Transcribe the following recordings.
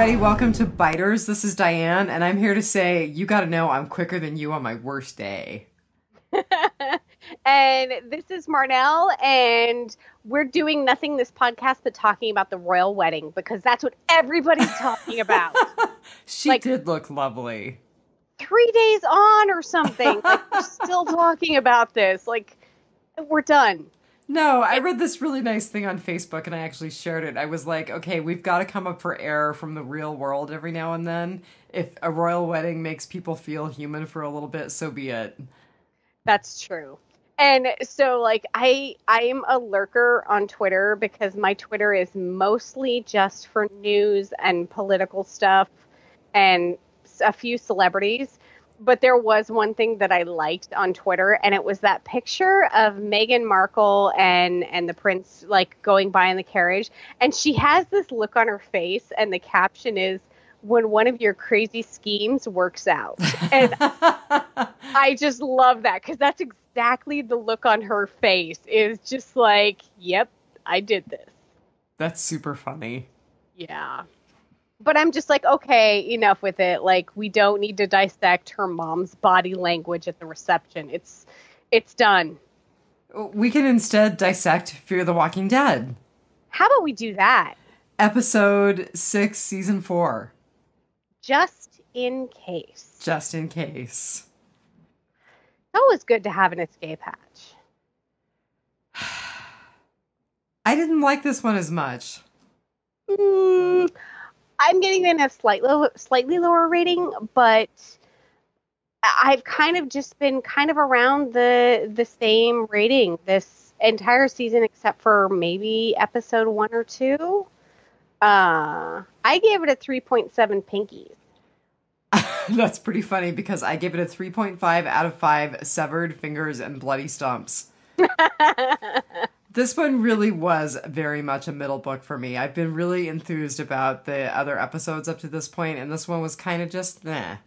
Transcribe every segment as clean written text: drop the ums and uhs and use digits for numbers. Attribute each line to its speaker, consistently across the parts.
Speaker 1: everybody. Welcome to Biters. This is Diane, and I'm here to say you gotta know I'm quicker than you on my worst day.
Speaker 2: And this is Marnell, and we're doing nothing this podcast but talking about the royal wedding because that's what everybody's talking about.
Speaker 1: She
Speaker 2: Like
Speaker 1: did look lovely.
Speaker 2: 3 days on or something. Like we're still talking about this. Like we're done.
Speaker 1: No, I read this really nice thing on Facebook, and I actually shared it. I was like, okay, we've got to come up for air from the real world every now and then. If a royal wedding makes people feel human for a little bit, so be it.
Speaker 2: That's true. And so like I'm a lurker on Twitter because my Twitter is mostly just for news and political stuff and a few celebrities. But there was one thing that I liked on Twitter, and it was that picture of Meghan Markle and the prince like going by in the carriage, and she has this look on her face, and the caption is, "When one of your crazy schemes works out." And I just love that because that's exactly the look on her face. Is just like, "Yep, I did this."
Speaker 1: That's super funny.
Speaker 2: Yeah. But I'm just like, okay, enough with it. Like, we don't need to dissect her mom's body language at the reception. It's done.
Speaker 1: We can instead dissect Fear the Walking Dead.
Speaker 2: How about we do that?
Speaker 1: Episode 6, Season 4.
Speaker 2: Just in case.
Speaker 1: Just in case.
Speaker 2: It's always good to have an escape hatch.
Speaker 1: I didn't like this one as much.
Speaker 2: I'm getting in a slightly lower rating, but I've kind of just been kind of around the same rating this entire season, except for maybe episode 1 or 2. I gave it a 3.7 pinkies.
Speaker 1: That's pretty funny because I gave it a 3.5 out of 5 severed fingers and bloody stumps. This one really was very much a middle book for me. I've been really enthused about the other episodes up to this point, and this one was kind of just, nah.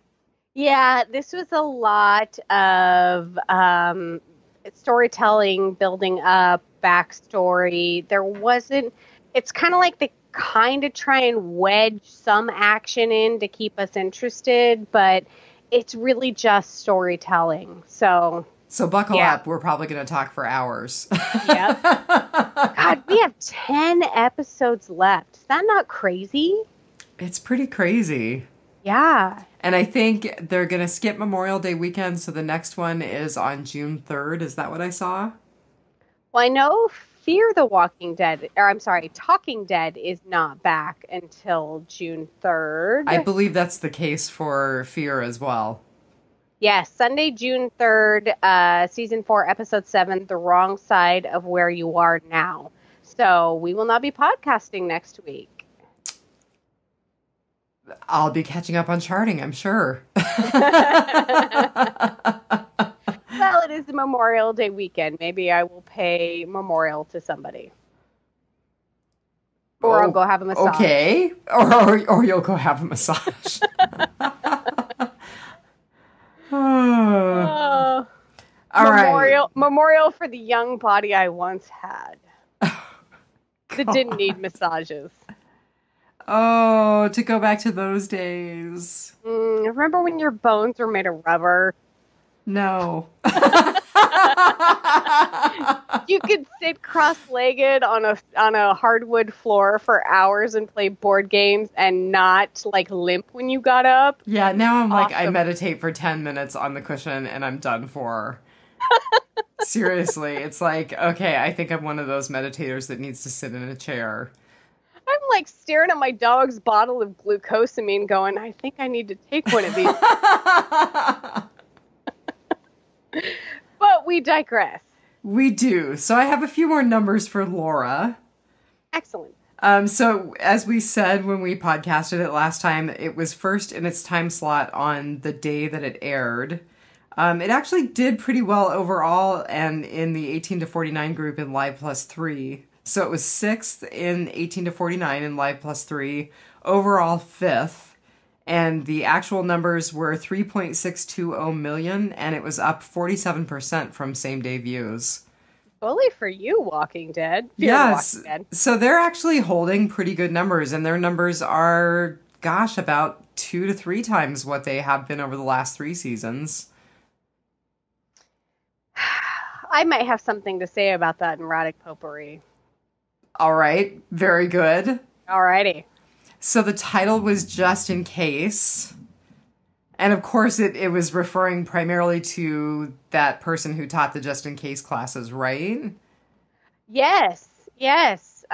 Speaker 2: Yeah, this was a lot of storytelling, building up, backstory. It's kind of like they kind of try and wedge some action in to keep us interested, but it's really just storytelling.
Speaker 1: So buckle up. We're probably going to talk for hours.
Speaker 2: Yep. God, we have 10 episodes left. Is that not crazy?
Speaker 1: It's pretty crazy.
Speaker 2: Yeah.
Speaker 1: And I think they're going to skip Memorial Day weekend, so the next one is on June 3rd. Is that what I saw?
Speaker 2: Well, I know Talking Dead is not back until June 3rd.
Speaker 1: I believe that's the case for Fear as well.
Speaker 2: Yes, Sunday, June 3rd, Season 4, Episode 7, The Wrong Side of Where You Are Now. So we will not be podcasting next week.
Speaker 1: I'll be catching up on charting, I'm sure.
Speaker 2: Well, it is the Memorial Day weekend. Maybe I will pay memorial to somebody. Or I'll go have a massage.
Speaker 1: Okay. Or you'll go have a massage.
Speaker 2: All right. Memorial for the young body I once had. That didn't need massages.
Speaker 1: Oh, to go back to those days.
Speaker 2: Remember when your bones were made of rubber?
Speaker 1: No.
Speaker 2: You could sit cross-legged on a hardwood floor for hours and play board games and not like limp when you got up.
Speaker 1: Yeah, now I'm awesome. Like I meditate for 10 minutes on the cushion and I'm done for. Seriously, it's like, okay, I think I'm one of those meditators that needs to sit in a chair.
Speaker 2: I'm like staring at my dog's bottle of glucosamine going, I think I need to take one of these. But we digress.
Speaker 1: We do. So I have a few more numbers for Laura.
Speaker 2: Excellent.
Speaker 1: So as we said when we podcasted it last time, it was first in its time slot on the day that it aired. It actually did pretty well overall and in the 18 to 49 group in Live Plus 3. So it was 6th in 18 to 49 in Live Plus 3, overall 5th. And the actual numbers were 3.620 million, and it was up 47% from same-day views.
Speaker 2: Bully for you, Walking Dead.
Speaker 1: Yes. So they're actually holding pretty good numbers, and their numbers are gosh, about 2 to 3 times what they have been over the last 3 seasons.
Speaker 2: I might have something to say about that in erotic potpourri.
Speaker 1: All right, very good.
Speaker 2: Alrighty.
Speaker 1: So the title was Just in Case. And of course, it was referring primarily to that person who taught the Just in Case classes, right?
Speaker 2: Yes, yes.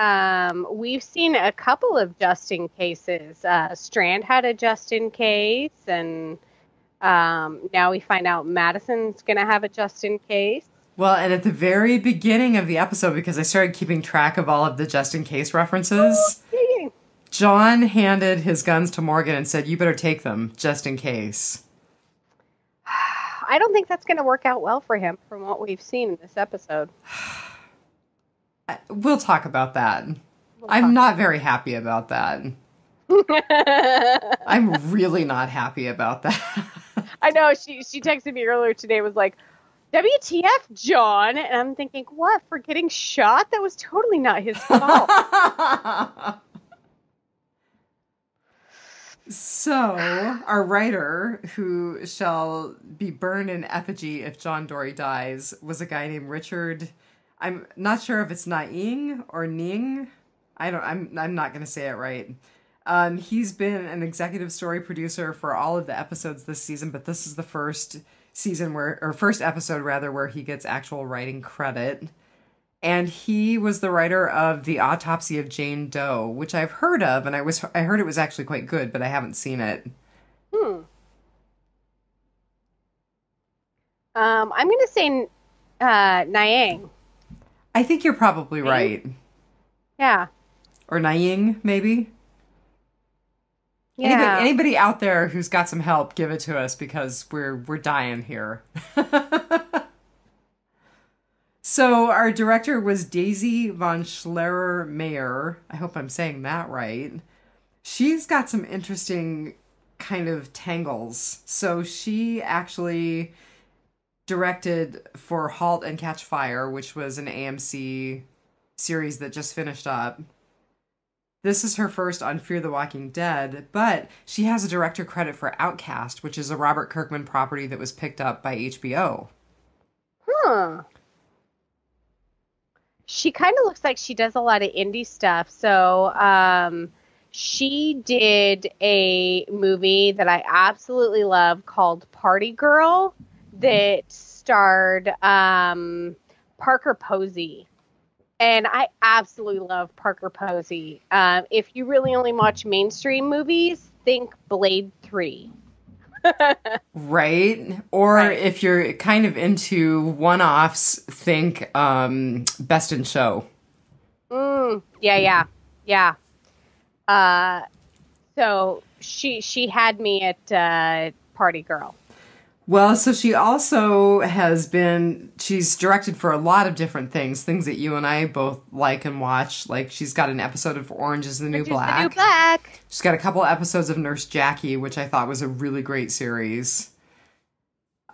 Speaker 2: We've seen a couple of just in cases. Strand had a just in case, and now we find out Madison's going to have a just in case.
Speaker 1: Well, and at the very beginning of the episode, because I started keeping track of all of the Just in Case references, John handed his guns to Morgan and said, "You better take them, just in case."
Speaker 2: I don't think that's going to work out well for him from what we've seen in this episode.
Speaker 1: We'll talk about that. I'm not very happy about that. I'm really not happy about that.
Speaker 2: I know. She texted me earlier today, was like, WTF, John? And I'm thinking, what? For getting shot? That was totally not his fault.
Speaker 1: So, our writer, who shall be burned in effigy if John Dory dies, was a guy named Richard. I'm not sure if it's Naing or Ning. I'm not going to say it right. He's been an executive story producer for all of the episodes this season, but this is the first episode where he gets actual writing credit. And he was the writer of The Autopsy of Jane Doe, which I've heard of, and I heard it was actually quite good, but I haven't seen it.
Speaker 2: I'm going to say Niang.
Speaker 1: I think you're probably right.
Speaker 2: Yeah.
Speaker 1: Or Naing, maybe?
Speaker 2: Yeah.
Speaker 1: Anybody out there who's got some help, give it to us, because we're dying here. So our director was Daisy von Schlerer-Mayer. I hope I'm saying that right. She's got some interesting kind of tangles. So she actually directed for Halt and Catch Fire, which was an AMC series that just finished up. This is her first on Fear the Walking Dead, but she has a director credit for Outcast, which is a Robert Kirkman property that was picked up by HBO.
Speaker 2: She kind of looks like she does a lot of indie stuff. So she did a movie that I absolutely love called Party Girl that starred Parker Posey. And I absolutely love Parker Posey. If you really only watch mainstream movies, think Blade 3.
Speaker 1: Right? Or if you're kind of into one-offs, think Best in Show.
Speaker 2: Yeah. So she had me at Party Girl.
Speaker 1: Well, so she also she's directed for a lot of different things that you and I both like and watch. Like, she's got an episode of Orange is the New Black. She's got a couple episodes of Nurse Jackie, which I thought was a really great series.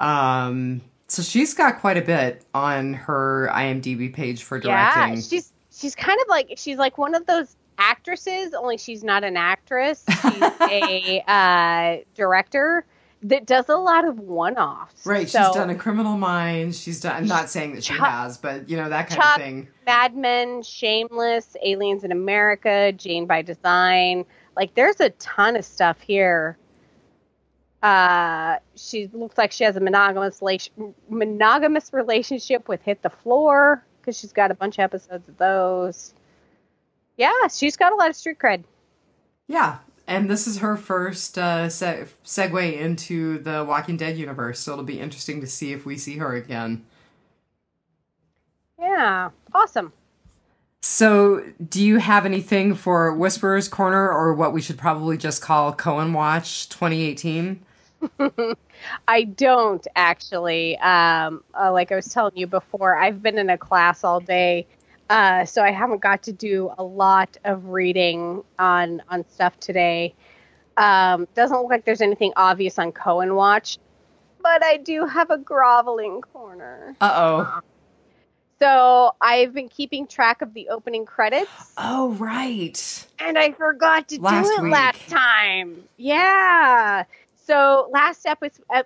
Speaker 1: So she's got quite a bit on her IMDb page for directing.
Speaker 2: Yeah, she's kind of like, she's like one of those actresses, only she's not an actress. She's a director that does a lot of one-offs.
Speaker 1: Right, so, she's done A Criminal Minds. I'm not saying that she has, but, that kind of thing.
Speaker 2: Mad Men, Shameless, Aliens in America, Jane by Design. Like, there's a ton of stuff here. She looks like she has a monogamous relationship with Hit the Floor, because she's got a bunch of episodes of those. Yeah, she's got a lot of street cred.
Speaker 1: Yeah. And this is her first segue into the Walking Dead universe, so it'll be interesting to see if we see her again.
Speaker 2: Yeah, awesome.
Speaker 1: So, do you have anything for Whisperer's Corner, or what we should probably just call Cohen Watch 2018?
Speaker 2: I don't, actually. Like I was telling you before, I've been in a class all day. So I haven't got to do a lot of reading on stuff today. Doesn't look like there's anything obvious on Cohen Watch, but I do have a groveling corner.
Speaker 1: Uh-oh.
Speaker 2: So I've been keeping track of the opening credits.
Speaker 1: Oh, right.
Speaker 2: And I forgot to do it
Speaker 1: Week.
Speaker 2: last time. Yeah. So last episode,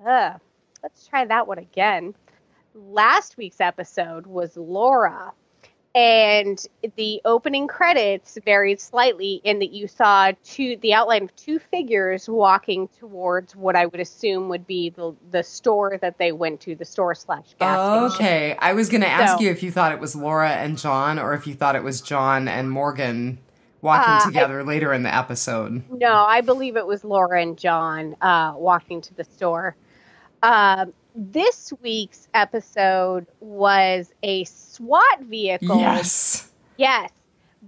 Speaker 2: let's try that one again. Last week's episode was Laura. And the opening credits varied slightly in that you saw the outline of two figures walking towards what I would assume would be the store that they went to, the store/gas station.
Speaker 1: Okay. I was going to ask you if you thought it was Laura and John, or if you thought it was John and Morgan walking together later in the episode.
Speaker 2: No, I believe it was Laura and John walking to the store. This week's episode was a SWAT vehicle.
Speaker 1: Yes.
Speaker 2: Yes.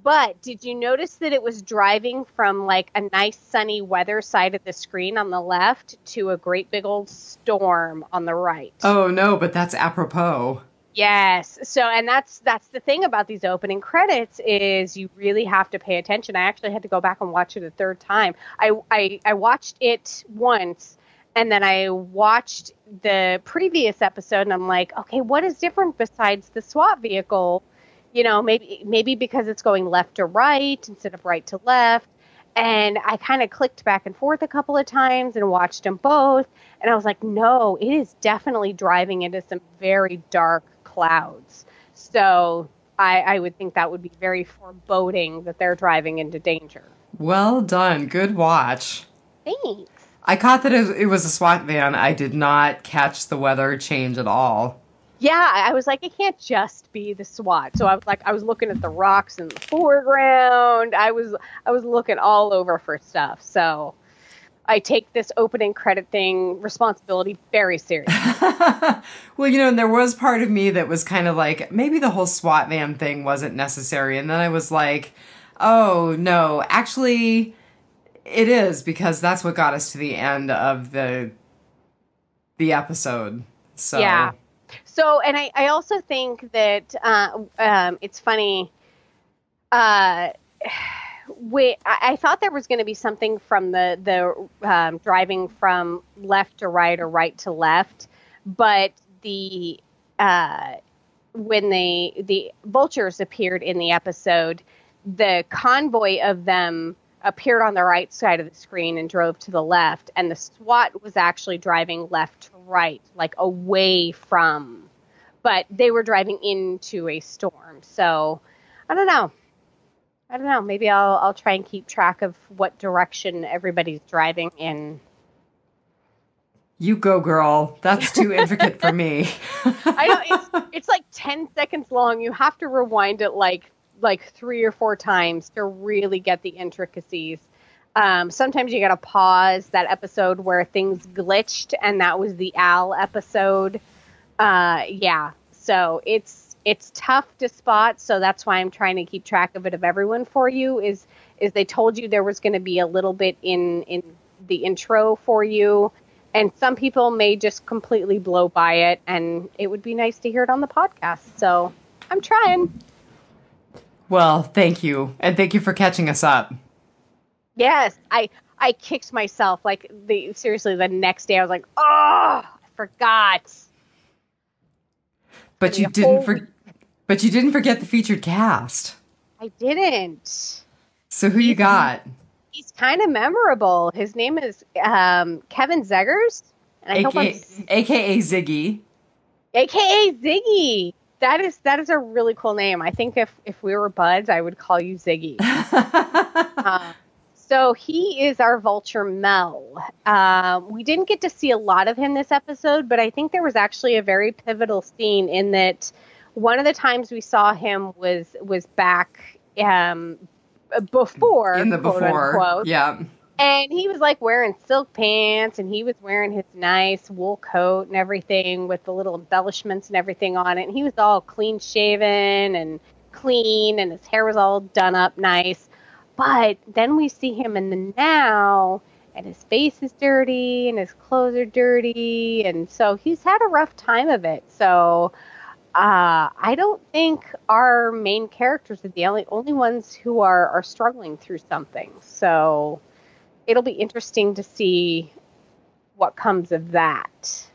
Speaker 2: But did you notice that it was driving from like a nice sunny weather side of the screen on the left to a great big old storm on the right?
Speaker 1: Oh, no, but that's apropos.
Speaker 2: Yes. So, and that's the thing about these opening credits is you really have to pay attention. I actually had to go back and watch it a third time. I watched it once. And then I watched the previous episode and I'm like, okay, what is different besides the SWAT vehicle? You know, maybe because it's going left to right instead of right to left. And I kind of clicked back and forth a couple of times and watched them both. And I was like, no, it is definitely driving into some very dark clouds. So I would think that would be very foreboding that they're driving into danger.
Speaker 1: Well done. Good watch.
Speaker 2: Thanks.
Speaker 1: I caught that it was a SWAT van. I did not catch the weather change at all.
Speaker 2: Yeah, I was like, it can't just be the SWAT. So I was looking at the rocks in the foreground. I was looking all over for stuff. So I take this opening credit thing responsibility very seriously.
Speaker 1: Well, you know, and there was part of me that was kind of like, maybe the whole SWAT van thing wasn't necessary. And then I was like, oh, no, actually, it is, because that's what got us to the end of the episode. So
Speaker 2: yeah. So, and I also think that it's funny. I thought there was going to be something from the driving from left to right or right to left, but when the vultures appeared in the episode, the convoy of them appeared on the right side of the screen and drove to the left, and the SWAT was actually driving left to right, like away from, but they were driving into a storm. So I don't know. Maybe I'll try and keep track of what direction everybody's driving in.
Speaker 1: You go, girl. That's too intricate for me.
Speaker 2: I know, it's like 10 seconds long. You have to rewind it like 3 or 4 times to really get the intricacies. Sometimes you got to pause that episode where things glitched, and that was the Al episode. Yeah. So it's tough to spot. So that's why I'm trying to keep track of it, of everyone for you, is they told you there was going to be a little bit in the intro for you. And some people may just completely blow by it, and it would be nice to hear it on the podcast. So I'm trying.
Speaker 1: Well, thank you. And thank you for catching us up.
Speaker 2: Yes, I kicked myself. Like, seriously, the next day I was like, oh, I forgot.
Speaker 1: But you didn't forget the featured cast.
Speaker 2: I didn't.
Speaker 1: So who you got?
Speaker 2: He's kind of memorable. His name is Kevin Zegers. And
Speaker 1: AKA Ziggy.
Speaker 2: AKA Ziggy. That is a really cool name. I think if we were buds, I would call you Ziggy. So he is our vulture Mel. We didn't get to see a lot of him this episode, but I think there was actually a very pivotal scene in that one of the times we saw him was back before,
Speaker 1: in the
Speaker 2: quote
Speaker 1: before,
Speaker 2: unquote.
Speaker 1: Yeah.
Speaker 2: And he was like wearing silk pants, and he was wearing his nice wool coat and everything with the little embellishments and everything on it. And he was all clean shaven and clean, and his hair was all done up nice. But then we see him in the now, and his face is dirty, and his clothes are dirty, and so he's had a rough time of it. So I don't think our main characters are the only ones who are struggling through something. So it'll be interesting to see what comes of that.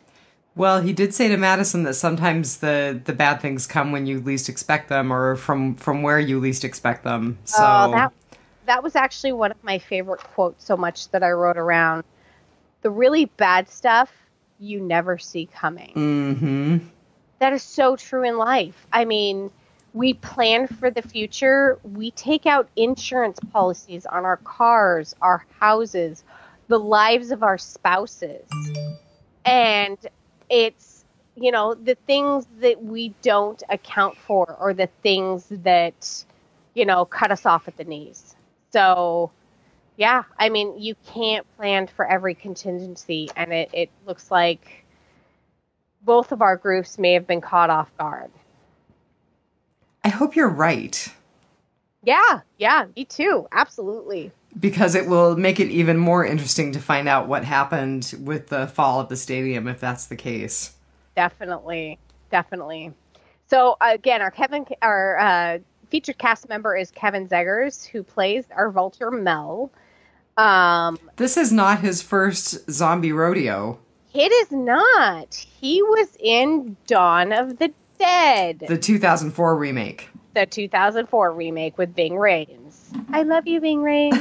Speaker 1: Well, he did say to Madison that sometimes the bad things come when you least expect them, or from where you least expect them. So
Speaker 2: that was actually one of my favorite quotes so much that I wrote around. The really bad stuff you never see coming.
Speaker 1: Mm-hmm.
Speaker 2: That is so true in life. I mean, we plan for the future. We take out insurance policies on our cars, our houses, the lives of our spouses. And it's, the things that we don't account for, or the things that, cut us off at the knees. So, yeah, I mean, you can't plan for every contingency, and it looks like both of our groups may have been caught off guard.
Speaker 1: I hope you're right.
Speaker 2: Yeah, me too. Absolutely.
Speaker 1: Because it will make it even more interesting to find out what happened with the fall of the stadium, if that's the case.
Speaker 2: Definitely. So again, our featured cast member is Kevin Zegers, who plays our vulture Mel.
Speaker 1: This is not his first zombie rodeo.
Speaker 2: It is not. He was in Dawn of the Dead.
Speaker 1: The 2004 remake.
Speaker 2: The 2004 remake with Ving Rhames. I love you, Ving Rhames.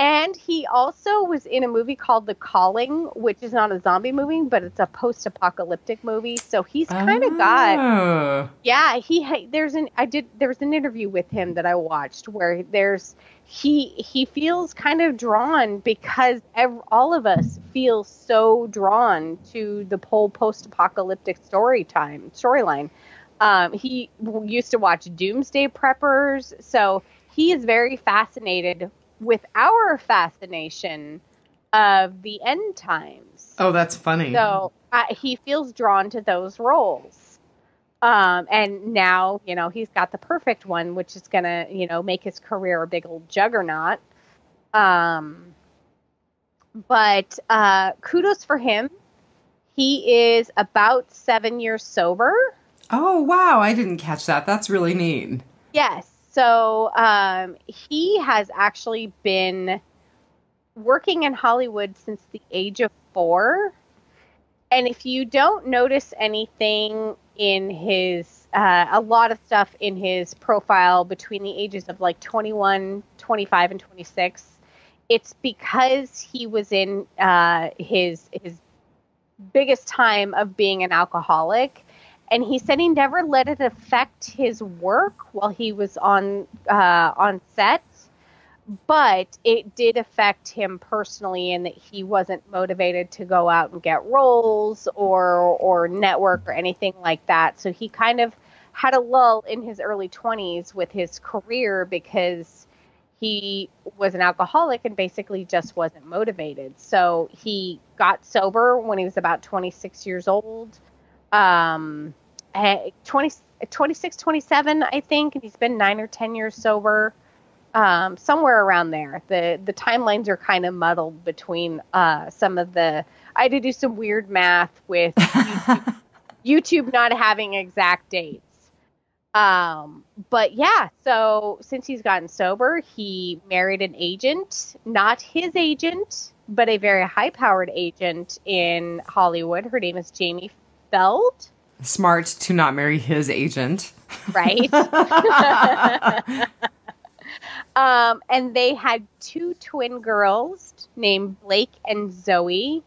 Speaker 2: And he also was in a movie called The Calling, which is not a zombie movie, but it's a post-apocalyptic movie. So he's kind of got, yeah. There was an interview with him that I watched where he feels kind of drawn because all of us feel so drawn to the whole post-apocalyptic storyline. He used to watch Doomsday Preppers, so he is very fascinated with our fascination of the end times.
Speaker 1: Oh, that's funny.
Speaker 2: So he feels drawn to those roles. And now, he's got the perfect one, which is going to, make his career a big old juggernaut. But kudos for him. He is about 7 years sober.
Speaker 1: Oh, wow. I didn't catch that. That's really neat.
Speaker 2: Yes. So he has actually been working in Hollywood since the age of 4. And if you don't notice anything in his, a lot of stuff in his profile between the ages of like 21, 25, and 26, it's because he was in his biggest time of being an alcoholic. And he said he never let it affect his work while he was on set, but it did affect him personally in that he wasn't motivated to go out and get roles or network or anything like that. So he kind of had a lull in his early 20s with his career because he was an alcoholic and basically just wasn't motivated. So he got sober when he was about 26 years old. 26, 27, I think, and he's been 9 or 10 years sober, somewhere around there. The timelines are kind of muddled between some of the. I had to do some weird math with YouTube not having exact dates. But yeah, so since he's gotten sober, he married an agent, not his agent, but a very high-powered agent in Hollywood. Her name is Jamie Feld.
Speaker 1: Smart to not marry his agent.
Speaker 2: Right. And they had 2 twin girls named Blake and Zoe,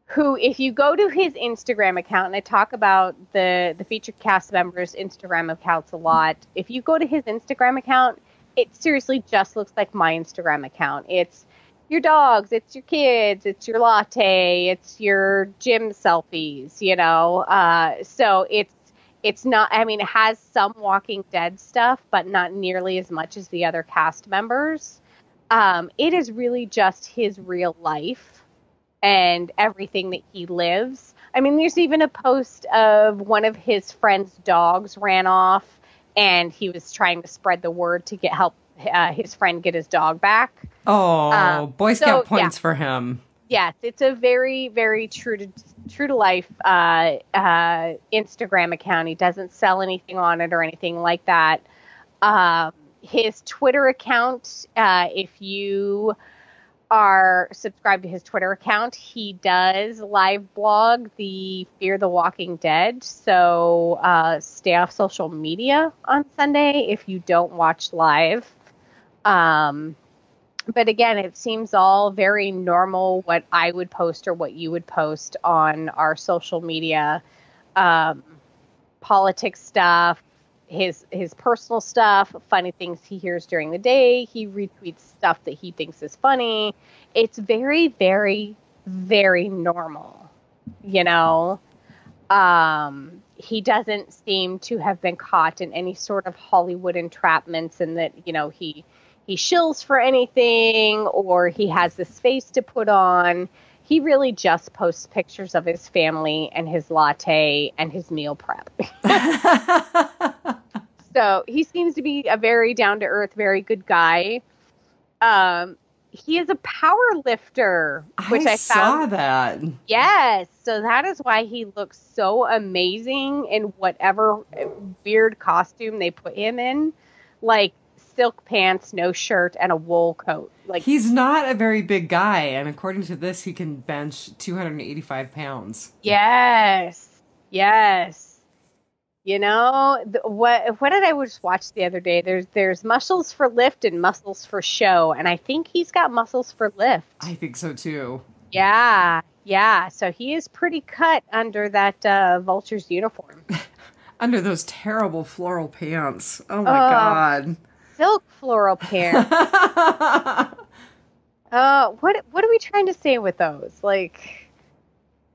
Speaker 2: who, if you go to his Instagram account, and I talk about the featured cast members' Instagram accounts a lot, if you go to his Instagram account, it seriously just looks like my Instagram account. It's your dogs, it's your kids, it's your latte, it's your gym selfies, so it's not, I mean, it has some Walking Dead stuff, but not nearly as much as the other cast members. It is really just his real life and everything that he lives. I mean, there's even a post of one of his friend's dogs ran off and he was trying to spread the word to help his friend get his dog back.
Speaker 1: Oh, Boy Scout points for him.
Speaker 2: Yes, it's a very, very true to life Instagram account. He doesn't sell anything on it or anything like that. His Twitter account, if you are subscribed to his Twitter account, he does live blog the Fear the Walking Dead. So stay off social media on Sunday if you don't watch live. But again, it seems all very normal, what I would post or what you would post on our social media. Politics stuff, his personal stuff, funny things he hears during the day. He retweets stuff that he thinks is funny. It's very, very, very normal, you know. He doesn't seem to have been caught in any sort of Hollywood entrapments, and that, you know, he shills for anything or he has this face to put on. He really just posts pictures of his family and his latte and his meal prep. So he seems to be a very down-to-earth, very good guy. He is a power lifter, which I
Speaker 1: saw that.
Speaker 2: Yes. So that is why he looks so amazing in whatever weird costume they put him in. Like silk pants, no shirt, and a wool coat. Like,
Speaker 1: he's not a very big guy, and according to this, he can bench 285 pounds.
Speaker 2: Yes. You know, what did I just watch the other day? There's muscles for lift and muscles for show, and I think he's got muscles for lift.
Speaker 1: I think so too.
Speaker 2: Yeah. So he is pretty cut under that Vulture's uniform.
Speaker 1: Under those terrible floral pants. Oh my God.
Speaker 2: Silk floral pants. What are we trying to say with those? Like,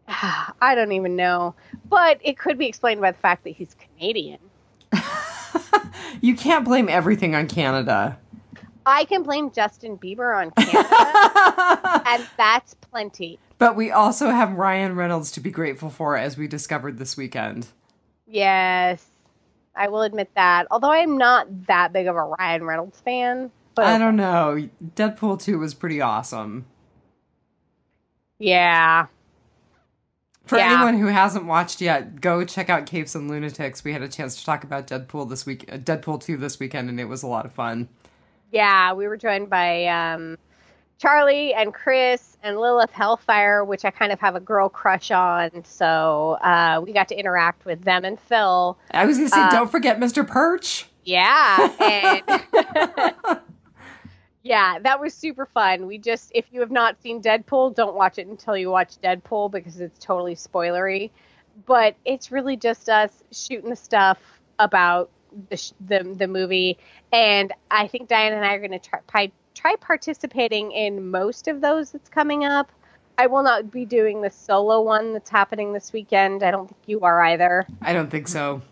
Speaker 2: I don't even know. But it could be explained by the fact that he's Canadian.
Speaker 1: You can't blame everything on Canada.
Speaker 2: I can blame Justin Bieber on Canada, and that's plenty.
Speaker 1: But we also have Ryan Reynolds to be grateful for, as we discovered this weekend.
Speaker 2: Yes, I will admit that. Although I'm not that big of a Ryan Reynolds fan. But
Speaker 1: I don't know. Deadpool 2 was pretty awesome.
Speaker 2: Yeah.
Speaker 1: For anyone who hasn't watched yet, go check out Capes and Lunatics. We had a chance to talk about Deadpool 2 this weekend, and it was a lot of fun.
Speaker 2: Yeah, we were joined by Charlie and Chris and Lilith Hellfire, which I kind of have a girl crush on. So we got to interact with them and Phil.
Speaker 1: I was going to say, don't forget Mr. Perch.
Speaker 2: Yeah. And yeah, that was super fun. If you have not seen Deadpool, don't watch it until you watch Deadpool because it's totally spoilery. But it's really just us shooting the stuff about the movie. And I think Dianne and I are going to try participating in most of those that's coming up. I will not be doing the solo one that's happening this weekend. I don't think you are either.
Speaker 1: I don't think so.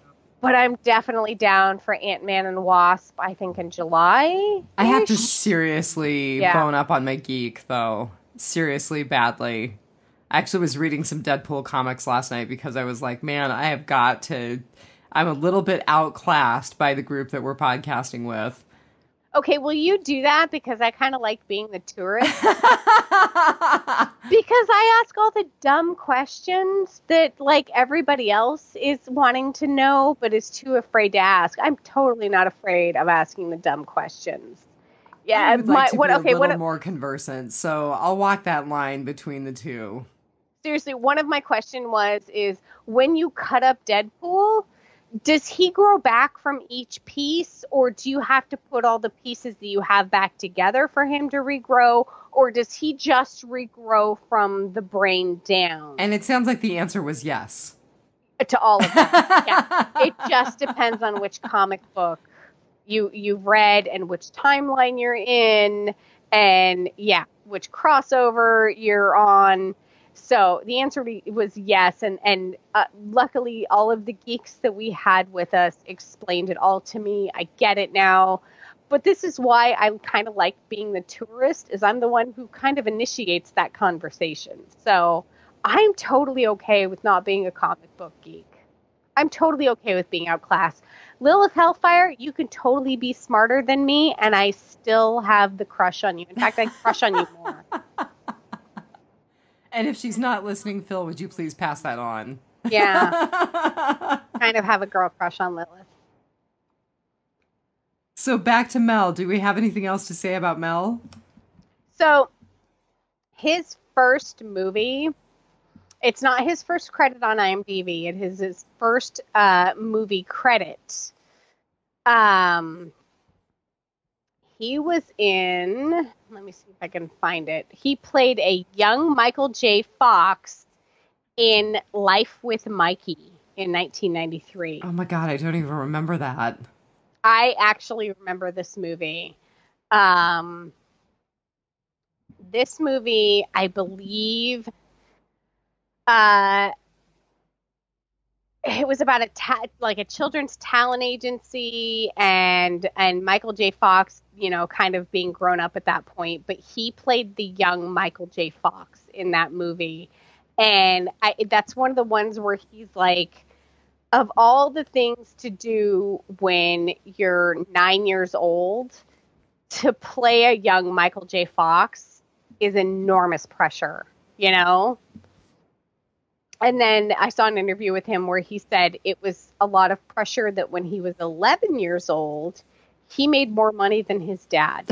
Speaker 2: But I'm definitely down for Ant-Man and Wasp, I think in July.
Speaker 1: I have to seriously bone up on my geek, though. Seriously, badly. I actually was reading some Deadpool comics last night because I was like, man, I'm a little bit outclassed by the group that we're podcasting with.
Speaker 2: Okay, will you do that? Because I kind of like being the tourist. Because I ask all the dumb questions that, like, everybody else is wanting to know, but is too afraid to ask. I'm totally not afraid of asking the dumb questions. Yeah,
Speaker 1: I would like to be a little more conversant, so I'll walk that line between the two.
Speaker 2: Seriously, one of my questions is when you cut up Deadpool, does he grow back from each piece, or do you have to put all the pieces that you have back together for him to regrow, or does he just regrow from the brain down?
Speaker 1: And it sounds like the answer was yes.
Speaker 2: To all of that. Yeah. It just depends on which comic book you've read and which timeline you're in, and which crossover you're on. So the answer was yes, and luckily all of the geeks that we had with us explained it all to me. I get it now. But this is why I kind of like being the tourist, is I'm the one who kind of initiates that conversation. So I'm totally okay with not being a comic book geek. I'm totally okay with being outclassed. Lilith Hellfire, you can totally be smarter than me, and I still have the crush on you. In fact, I crush on you more.
Speaker 1: And if she's not listening, Phil, would you please pass that on?
Speaker 2: Yeah. Kind of have a girl crush on Lilith.
Speaker 1: So back to Mel. Do we have anything else to say about Mel?
Speaker 2: So his first movie, it's not his first credit on IMDb. It is his first movie credit. He was in, let me see if I can find it. He played a young Michael J. Fox in Life with Mikey in 1993.
Speaker 1: Oh my God, I don't even remember that.
Speaker 2: I actually remember this movie. This movie, I believe, it was about a children's talent agency, and Michael J. Fox, kind of being grown up at that point, but he played the young Michael J. Fox in that movie, and that's one of the ones where he's like, of all the things to do when you're 9 years old, to play a young Michael J. Fox is enormous pressure, And then I saw an interview with him where he said it was a lot of pressure that when he was 11 years old, he made more money than his dad.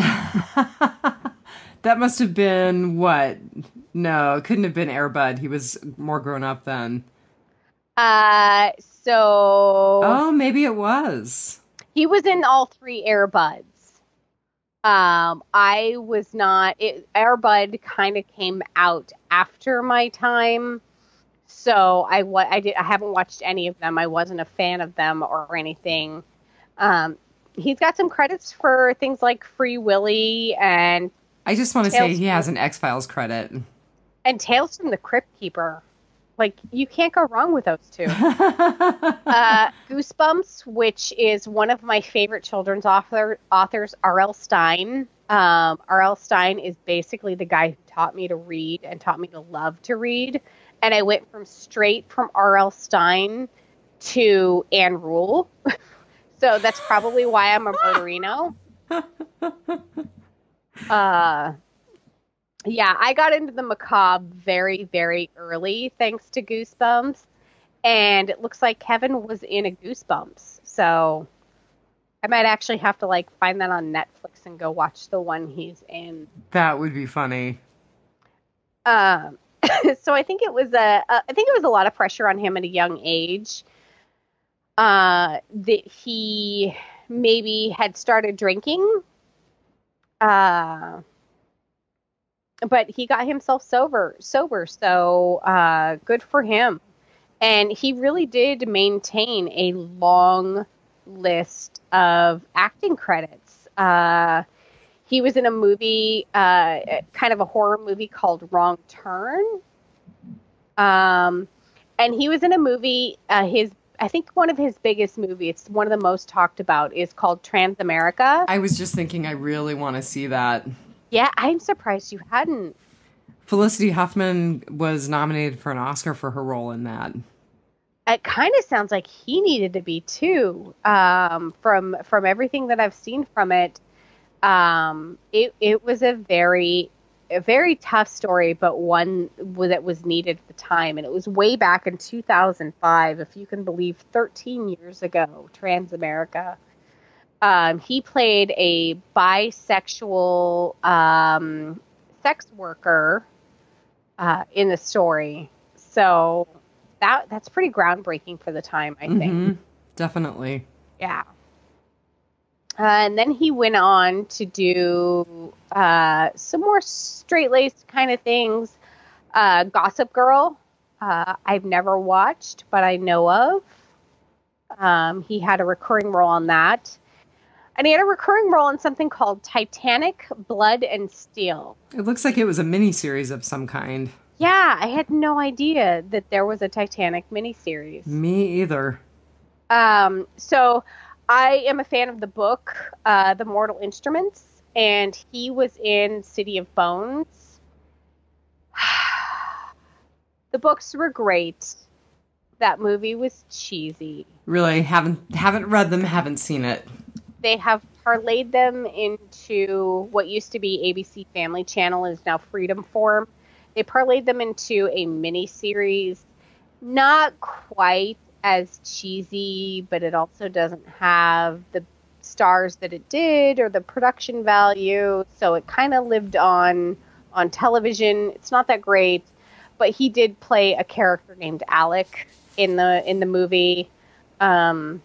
Speaker 1: That must have been what? No, it couldn't have been Air Bud. He was more grown up then.
Speaker 2: Oh,
Speaker 1: maybe it was.
Speaker 2: He was in all three Air Buds. I was not. Air Bud kind of came out after my time. So I haven't watched any of them. I wasn't a fan of them or anything. He's got some credits for things like Free Willy and
Speaker 1: I just want to say he has an X-Files credit.
Speaker 2: And Tales from the Crypt Keeper. Like, you can't go wrong with those two. Goosebumps, which is one of my favorite children's authors, R.L. Stine. R.L. Stine is basically the guy who taught me to read and taught me to love to read. And I went straight from R.L. Stine to Anne Rule. So that's probably why I'm a murderino. Yeah, I got into the macabre very, very early thanks to Goosebumps. And it looks like Kevin was in a Goosebumps. So I might actually have to find that on Netflix and go watch the one he's in.
Speaker 1: That would be funny.
Speaker 2: So I think it was a lot of pressure on him at a young age. That he maybe had started drinking. But he got himself sober. So good for him. And he really did maintain a long list of acting credits. He was in a movie, kind of a horror movie called Wrong Turn. And he was in a movie, I think one of his biggest movies, it's one of the most talked about, is called Transamerica.
Speaker 1: I was just thinking I really want to see that.
Speaker 2: Yeah, I'm surprised you hadn't.
Speaker 1: Felicity Huffman was nominated for an Oscar for her role in that.
Speaker 2: It kind of sounds like he needed to be too. From everything that I've seen from it, it was a very tough story, but one that was needed at the time. And it was way back in 2005, if you can believe, 13 years ago, Transamerica. He played a bisexual sex worker in the story. So that's pretty groundbreaking for the time, I think.
Speaker 1: Mm-hmm. Definitely.
Speaker 2: Yeah. And then he went on to do some more straight-laced kind of things. Gossip Girl, I've never watched, but I know of. He had a recurring role on that. And he had a recurring role in something called Titanic, Blood and Steel. It
Speaker 1: looks like it was a miniseries of some kind.
Speaker 2: Yeah, I had no idea that there was a Titanic miniseries.
Speaker 1: Me either.
Speaker 2: So I am a fan of the book, The Mortal Instruments, and he was in City of Bones. The books were great. That movie was cheesy.
Speaker 1: Really, haven't read them, haven't seen it.
Speaker 2: They have parlayed them into what used to be ABC Family Channel and is now Freedom Form. They parlayed them into a mini-series. Not quite as cheesy, but it also doesn't have the stars that it did or the production value. So it kind of lived on on television. It's not that great, but he did play a character named Alec in the movie. I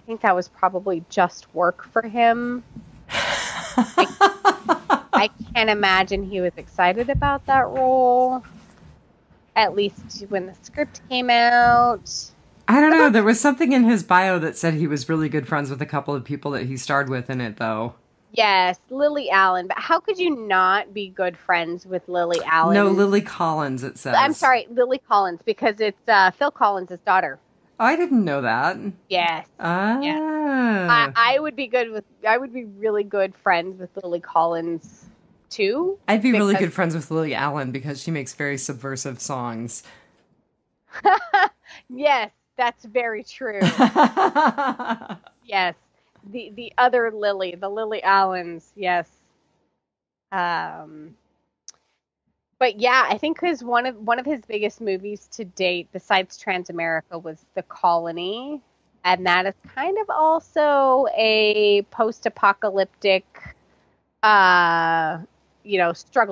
Speaker 2: think that was probably just work for him. I can't imagine he was excited about that role, at least when the script came out.
Speaker 1: I don't know. There was something in his bio that said he was really good friends with a couple of people that he starred with in it, though.
Speaker 2: Yes, Lily Allen. But how could you not be good friends with Lily Allen?
Speaker 1: No, Lily Collins, it says.
Speaker 2: I'm sorry, Lily Collins, because it's Phil Collins' daughter.
Speaker 1: Oh, I didn't know that.
Speaker 2: Yes.
Speaker 1: Ah.
Speaker 2: Yes. I would be really good friends with Lily Collins too.
Speaker 1: I'd be really good friends with Lily Allen because she makes very subversive songs.
Speaker 2: Yes, that's very true. Yes. The other Lily, the Lily Allens, yes. But yeah, I think one of his biggest movies to date, besides Transamerica, was The Colony, and that is kind of also a post-apocalyptic, struggle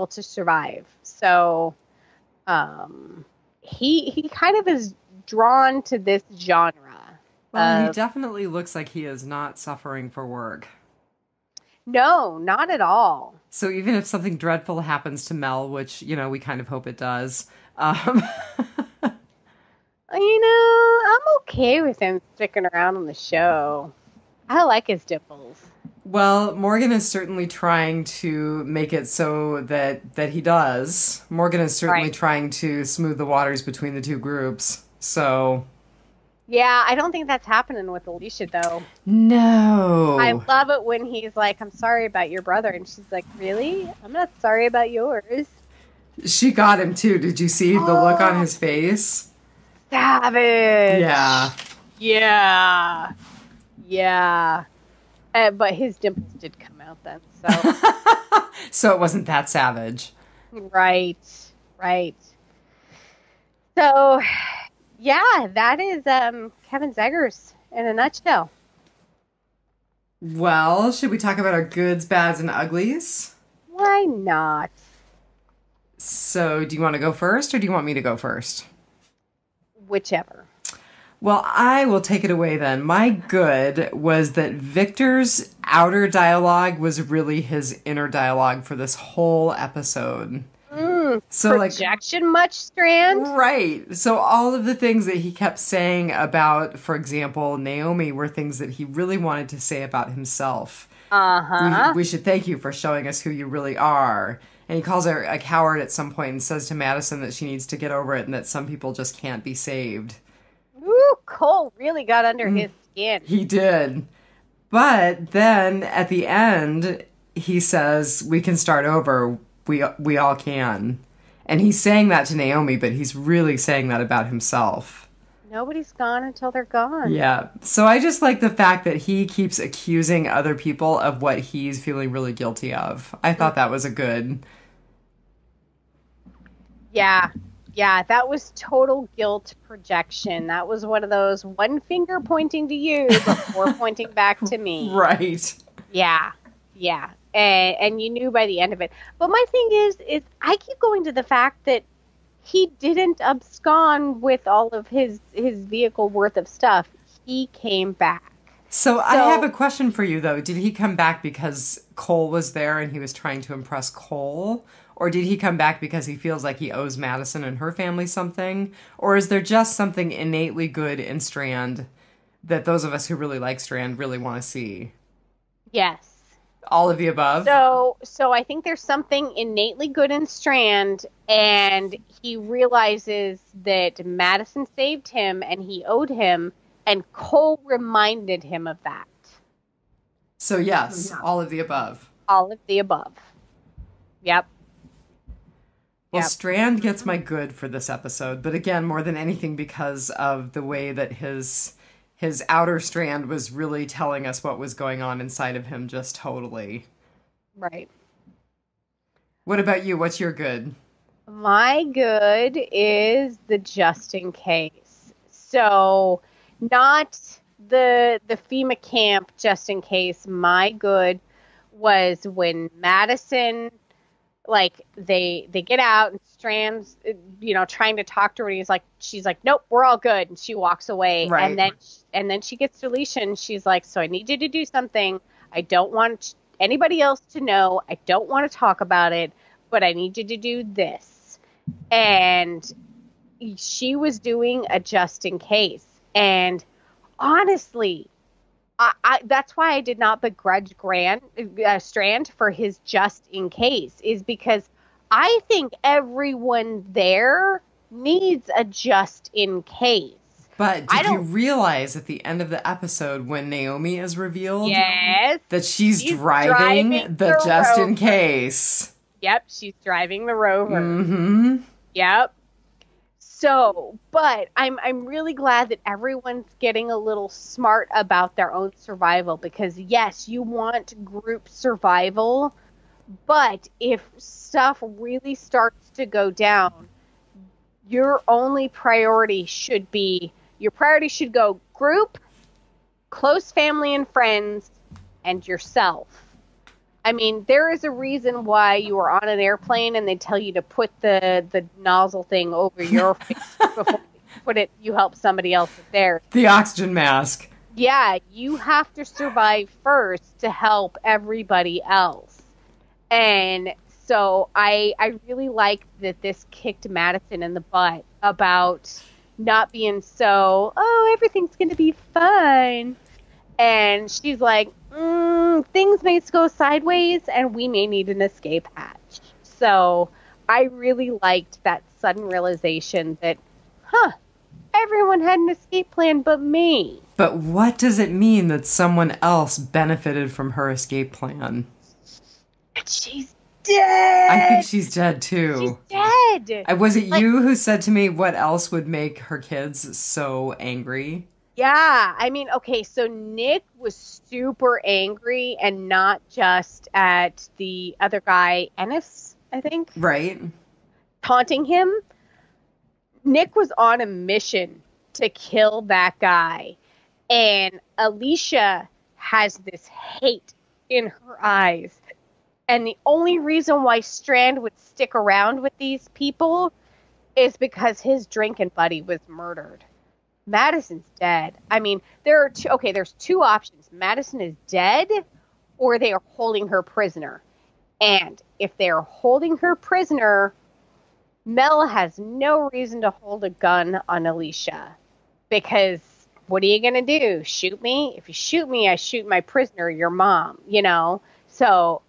Speaker 2: to survive. So, he kind of is drawn to this genre.
Speaker 1: Well, he definitely looks like he is not suffering for work.
Speaker 2: No, not at all.
Speaker 1: So even if something dreadful happens to Mel, which, we kind of hope it does,
Speaker 2: I'm okay with him sticking around on the show. I like his dimples.
Speaker 1: Well, Morgan is certainly trying to make it so that he does. Morgan is certainly trying to smooth the waters between the two groups. So...
Speaker 2: Yeah, I don't think that's happening with Alicia, though.
Speaker 1: No.
Speaker 2: I love it when he's like, I'm sorry about your brother. And she's like, really? I'm not sorry about yours.
Speaker 1: She got him, too. Did you see the look on his face?
Speaker 2: Savage.
Speaker 1: Yeah.
Speaker 2: Yeah. Yeah. But his dimples did come out then, so.
Speaker 1: So it wasn't that savage.
Speaker 2: Right. So... yeah, that is Kevin Zegers in a nutshell.
Speaker 1: Well, should we talk about our goods, bads, and uglies?
Speaker 2: Why not?
Speaker 1: So, do you want to go first, or do you want me to go first?
Speaker 2: Whichever.
Speaker 1: Well, I will take it away then. My good was that Victor's outer dialogue was really his inner dialogue for this whole episode. So
Speaker 2: projection much, Strand?
Speaker 1: Right. So all of the things that he kept saying about, for example, Naomi were things that he really wanted to say about himself.
Speaker 2: Uh-huh.
Speaker 1: We should thank you for showing us who you really are. And he calls her a coward at some point and says to Madison that she needs to get over it and that some people just can't be saved.
Speaker 2: Ooh, Cole really got under his skin.
Speaker 1: He did. But then at the end, he says, we can start over. We all can. And he's saying that to Naomi, but he's really saying that about himself.
Speaker 2: Nobody's gone until they're gone.
Speaker 1: Yeah. So I just like the fact that he keeps accusing other people of what he's feeling really guilty of. I thought that was a good...
Speaker 2: Yeah, that was total guilt projection. That was one of those one finger pointing to you, but four pointing back to me.
Speaker 1: Right.
Speaker 2: Yeah. And you knew by the end of it. But my thing is I keep going to the fact that he didn't abscond with all of his vehicle worth of stuff. He came back.
Speaker 1: So I have a question for you, though. Did he come back because Cole was there and he was trying to impress Cole? Or did he come back because he feels like he owes Madison and her family something? Or is there just something innately good in Strand that those of us who really like Strand really want to see?
Speaker 2: Yes.
Speaker 1: All of the above?
Speaker 2: So I think there's something innately good in Strand, and he realizes that Madison saved him and he owed him, and Cole reminded him of that.
Speaker 1: So yes, all of the above.
Speaker 2: All of the above. Yep.
Speaker 1: Well, Strand gets my good for this episode, but again, more than anything because of the way that his outer Strand was really telling us what was going on inside of him just totally.
Speaker 2: Right.
Speaker 1: What about you? What's your good?
Speaker 2: My good is the just in case. So, not the FEMA camp just in case. My good was when Madison like they get out and Strand's, trying to talk to her. And she's like, nope, we're all good. And she walks away.
Speaker 1: Right.
Speaker 2: And then she gets to Alicia and she's like, so I need you to do something. I don't want anybody else to know. I don't want to talk about it, but I need you to do this. And she was doing a just in case. And honestly, that's why I did not begrudge Strand for his just in case, is because I think everyone there needs a just in case.
Speaker 1: But did you realize at the end of the episode when Naomi is revealed?
Speaker 2: Yes.
Speaker 1: That she's driving the just in case.
Speaker 2: Yep, she's driving the Rover.
Speaker 1: Mm-hmm.
Speaker 2: Yep. So, but I'm really glad that everyone's getting a little smart about their own survival, because yes, you want group survival, but if stuff really starts to go down, your priority should go group, close family and friends, and yourself. I mean, there is a reason why you are on an airplane and they tell you to put the nozzle thing over your face before you help somebody else with theirs.
Speaker 1: The oxygen mask.
Speaker 2: Yeah, you have to survive first to help everybody else. And so I really like that this kicked Madison in the butt about not being so, everything's going to be fine. And she's like, things may go sideways and we may need an escape hatch. So I really liked that sudden realization that, everyone had an escape plan but me.
Speaker 1: But what does it mean that someone else benefited from her escape plan?
Speaker 2: She's dead.
Speaker 1: I think she's dead too.
Speaker 2: She's dead.
Speaker 1: Was it you who said to me what else would make her kids so angry?
Speaker 2: Yeah, I mean, okay, so Nick was super angry, and not just at the other guy, Ennis, I think.
Speaker 1: Right.
Speaker 2: Taunting him. Nick was on a mission to kill that guy, and Alicia has this hate in her eyes. And the only reason why Strand would stick around with these people is because his drinking buddy was murdered. Madison's dead. I mean, there's two options. Madison is dead, or they are holding her prisoner. And if they are holding her prisoner, Mel has no reason to hold a gun on Alicia. Because what are you going to do? Shoot me? If you shoot me, I shoot my prisoner, your mom, So,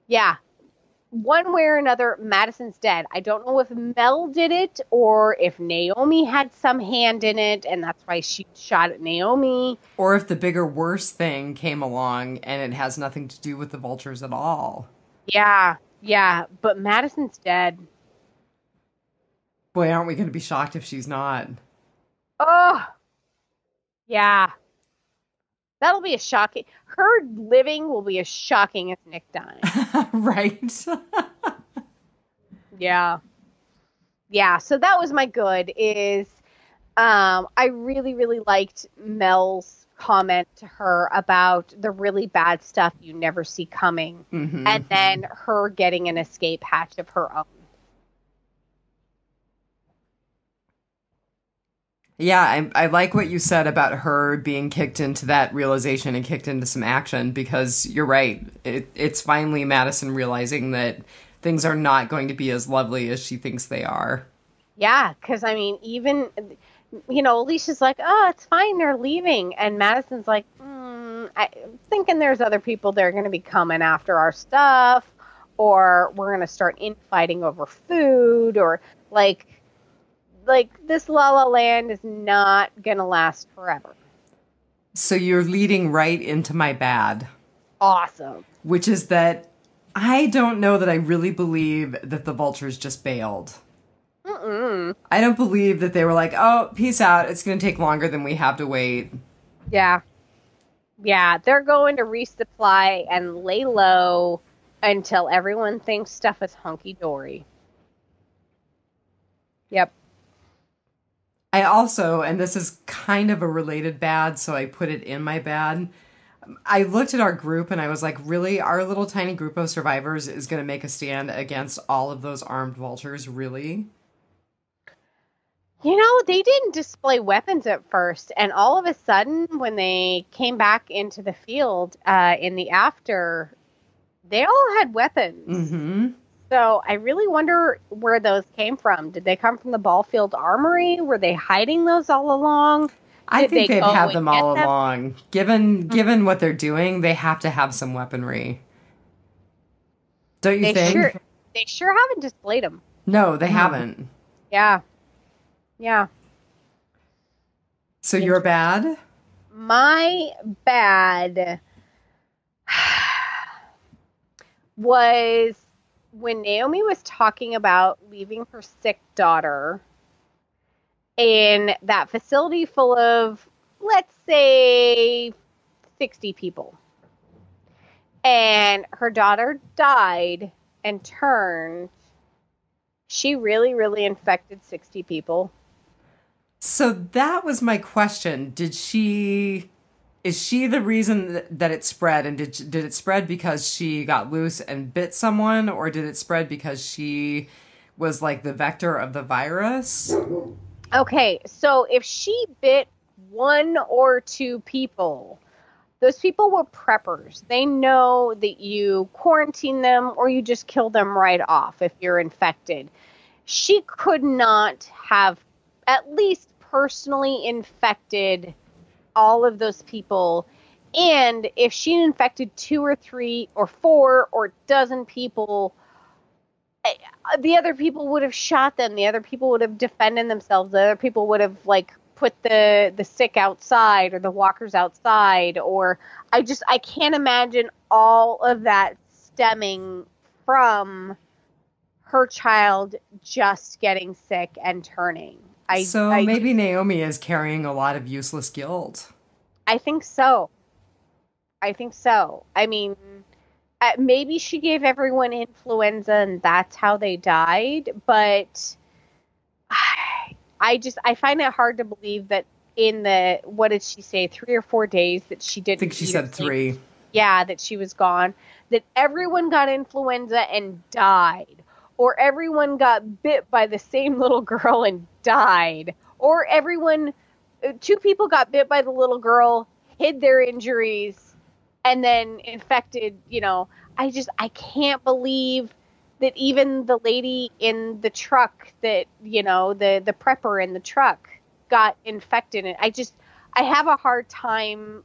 Speaker 2: yeah. One way or another, Madison's dead. I don't know if Mel did it or if Naomi had some hand in it, and that's why she shot at Naomi.
Speaker 1: Or if the bigger, worse thing came along and it has nothing to do with the vultures at all.
Speaker 2: Yeah, but Madison's dead.
Speaker 1: Boy, aren't we going to be shocked if she's not?
Speaker 2: Oh, yeah. That'll be her living will be as shocking as Nick dying.
Speaker 1: Right.
Speaker 2: Yeah. So that was my good is, I really, really liked Mel's comment to her about the really bad stuff you never see coming.
Speaker 1: Mm-hmm.
Speaker 2: And then her getting an escape hatch of her own.
Speaker 1: Yeah, I like what you said about her being kicked into that realization and kicked into some action, because you're right. It's finally Madison realizing that things are not going to be as lovely as she thinks they are.
Speaker 2: Yeah, because, I mean, even, Alicia's like, oh, it's fine, they're leaving. And Madison's like, I'm thinking there's other people that are going to be coming after our stuff, or we're going to start infighting over food, or, like this La La Land is not going to last forever.
Speaker 1: So you're leading right into my bad.
Speaker 2: Awesome.
Speaker 1: Which is that I don't know that I really believe that the vultures just bailed.
Speaker 2: Mm-mm.
Speaker 1: I don't believe that they were like, oh, peace out. It's going to take longer than we have to wait.
Speaker 2: Yeah. Yeah, they're going to resupply and lay low until everyone thinks stuff is hunky-dory. Yep.
Speaker 1: I also, and this is kind of a related bad, so I put it in my bad, I looked at our group and I was like, really? Our little tiny group of survivors is going to make a stand against all of those armed vultures? Really?
Speaker 2: You know, they didn't display weapons at first, and all of a sudden, when they came back into the field in the after, they all had weapons.
Speaker 1: Mm-hmm.
Speaker 2: So I really wonder where those came from. Did they come from the Ballfield Armory? Were they hiding those all along?
Speaker 1: I think they've had them all
Speaker 2: them?
Speaker 1: along. Given what they're doing, they have to have some weaponry. Don't you think?
Speaker 2: They sure haven't displayed them.
Speaker 1: No, they haven't.
Speaker 2: Yeah. Yeah.
Speaker 1: So you're bad?
Speaker 2: My bad was when Naomi was talking about leaving her sick daughter in that facility full of, let's say, 60 people. And her daughter died and turned. She really, really infected 60 people.
Speaker 1: So that was my question. Is she the reason that it spread? And did it spread because she got loose and bit someone? Or did it spread because she was like the vector of the virus?
Speaker 2: Okay, so if she bit one or two people, those people were preppers. They know that you quarantine them or you just kill them right off if you're infected. She could not have at least personally infected all of those people. And if she infected 2 or 3 or 4 or dozen people, the other people would have shot them. The other people would have defended themselves. The other people would have put the sick outside or the walkers outside. Or I can't imagine all of that stemming from her child just getting sick and turning.
Speaker 1: Maybe Naomi is carrying a lot of useless guilt.
Speaker 2: I think so. I mean, maybe she gave everyone influenza and that's how they died, but I find it hard to believe that in the, what did she say, 3 or 4 days that she didn't.
Speaker 1: I think she said 3.
Speaker 2: Yeah, that she was gone, that everyone got influenza and died, or everyone got bit by the same little girl and died, or 2 people got bit by the little girl, hid their injuries, and then infected, I can't believe that even the lady in the truck that, the prepper in the truck got infected. And I have a hard time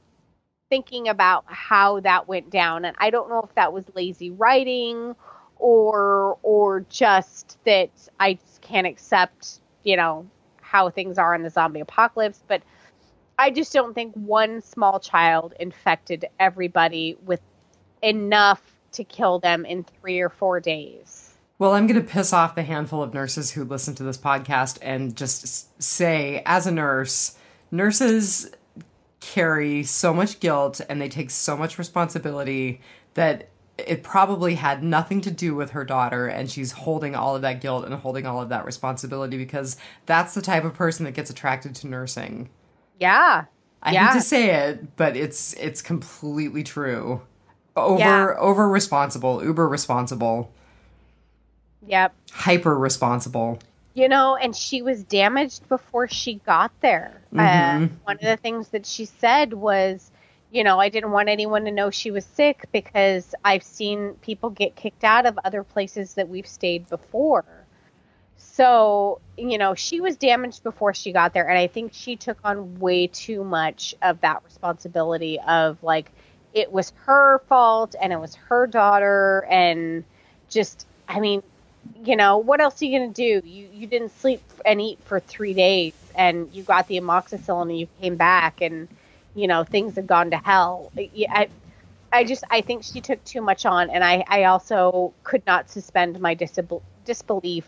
Speaker 2: thinking about how that went down. And I don't know if that was lazy writing or just that I just can't accept, how things are in the zombie apocalypse. But I just don't think one small child infected everybody with enough to kill them in 3 or 4 days.
Speaker 1: Well, I'm going to piss off the handful of nurses who listen to this podcast and just say, as a nurse, nurses carry so much guilt and they take so much responsibility that it probably had nothing to do with her daughter, and she's holding all of that guilt and holding all of that responsibility because that's the type of person that gets attracted to nursing.
Speaker 2: Yeah.
Speaker 1: I hate to say it, but it's completely true. Over responsible, uber responsible.
Speaker 2: Yep.
Speaker 1: Hyper responsible.
Speaker 2: And she was damaged before she got there.
Speaker 1: Mm-hmm.
Speaker 2: One of the things that she said was, I didn't want anyone to know she was sick because I've seen people get kicked out of other places that we've stayed before. So, she was damaged before she got there. And I think she took on way too much of that responsibility of it was her fault and it was her daughter. And just, what else are you going to do? You didn't sleep and eat for 3 days and you got the amoxicillin and you came back and, things have gone to hell. I think she took too much on. And I also could not suspend my disbelief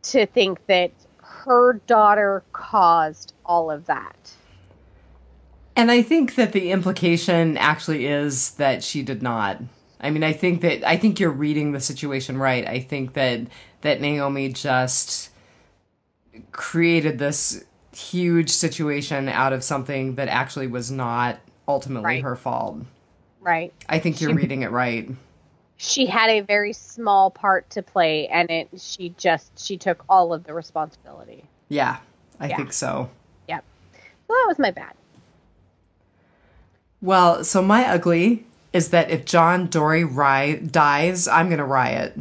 Speaker 2: to think that her daughter caused all of that.
Speaker 1: And I think that the implication actually is that she did not. I mean, I think you're reading the situation right. I think that Naomi just created this huge situation out of something that actually was not ultimately
Speaker 2: Right.
Speaker 1: her fault.
Speaker 2: Right.
Speaker 1: I think you're reading it right.
Speaker 2: She had a very small part to play, and she took all of the responsibility.
Speaker 1: Yeah, I
Speaker 2: Yeah.
Speaker 1: think so.
Speaker 2: Yep. So that was my bad.
Speaker 1: Well, so my ugly is that if John Dory dies, I'm going to riot.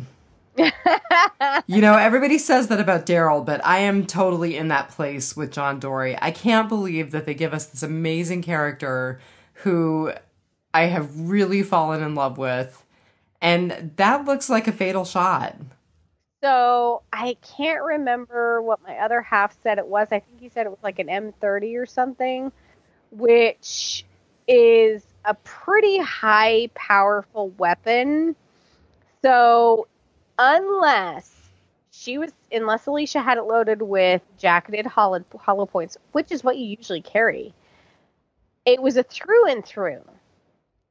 Speaker 1: You know, everybody says that about Daryl, but I am totally in that place with John Dory. I can't believe that they give us this amazing character who I have really fallen in love with. And that looks like a fatal shot.
Speaker 2: So I can't remember what my other half said it was. I think he said it was like an M30 or something, which is a pretty high, powerful weapon. So unless Alicia had it loaded with jacketed hollow points, which is what you usually carry, it was a through and through.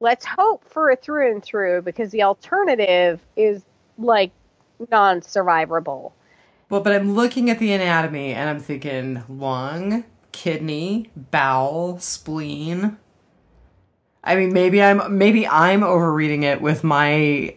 Speaker 2: Let's hope for a through and through, because the alternative is like non-survivable.
Speaker 1: Well, but I'm looking at the anatomy and I'm thinking lung, kidney, bowel, spleen. I mean, maybe I'm overreading it with my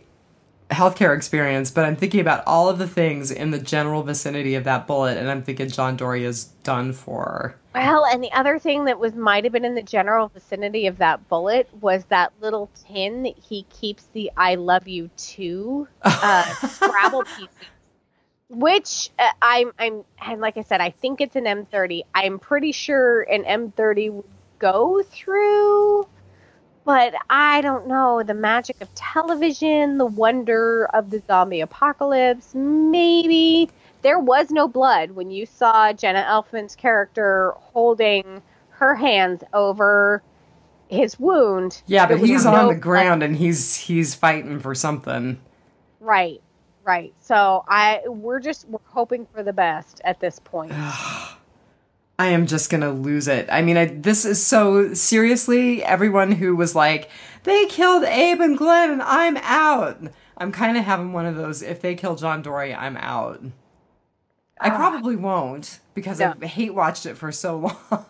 Speaker 1: healthcare experience, but I'm thinking about all of the things in the general vicinity of that bullet, and I'm thinking John Dory is done for.
Speaker 2: Well, and the other thing that might have been in the general vicinity of that bullet was that little tin that he keeps the "I love you too" Scrabble pieces, which and like I said, I think it's an M30. I'm pretty sure an M30 would go through, but I don't know. The magic of television, the wonder of the zombie apocalypse, maybe. There was no blood when you saw Jenna Elfman's character holding her hands over his wound.
Speaker 1: Yeah, but he's on the ground
Speaker 2: blood.
Speaker 1: and he's fighting for something.
Speaker 2: Right. So we're hoping for the best at this point.
Speaker 1: I am just gonna lose it. I mean, this is so seriously. Everyone who was like, they killed Abe and Glenn, and I'm out. I'm kind of having one of those. If they kill John Dory, I'm out. I probably won't, because I've hate watched it for so long,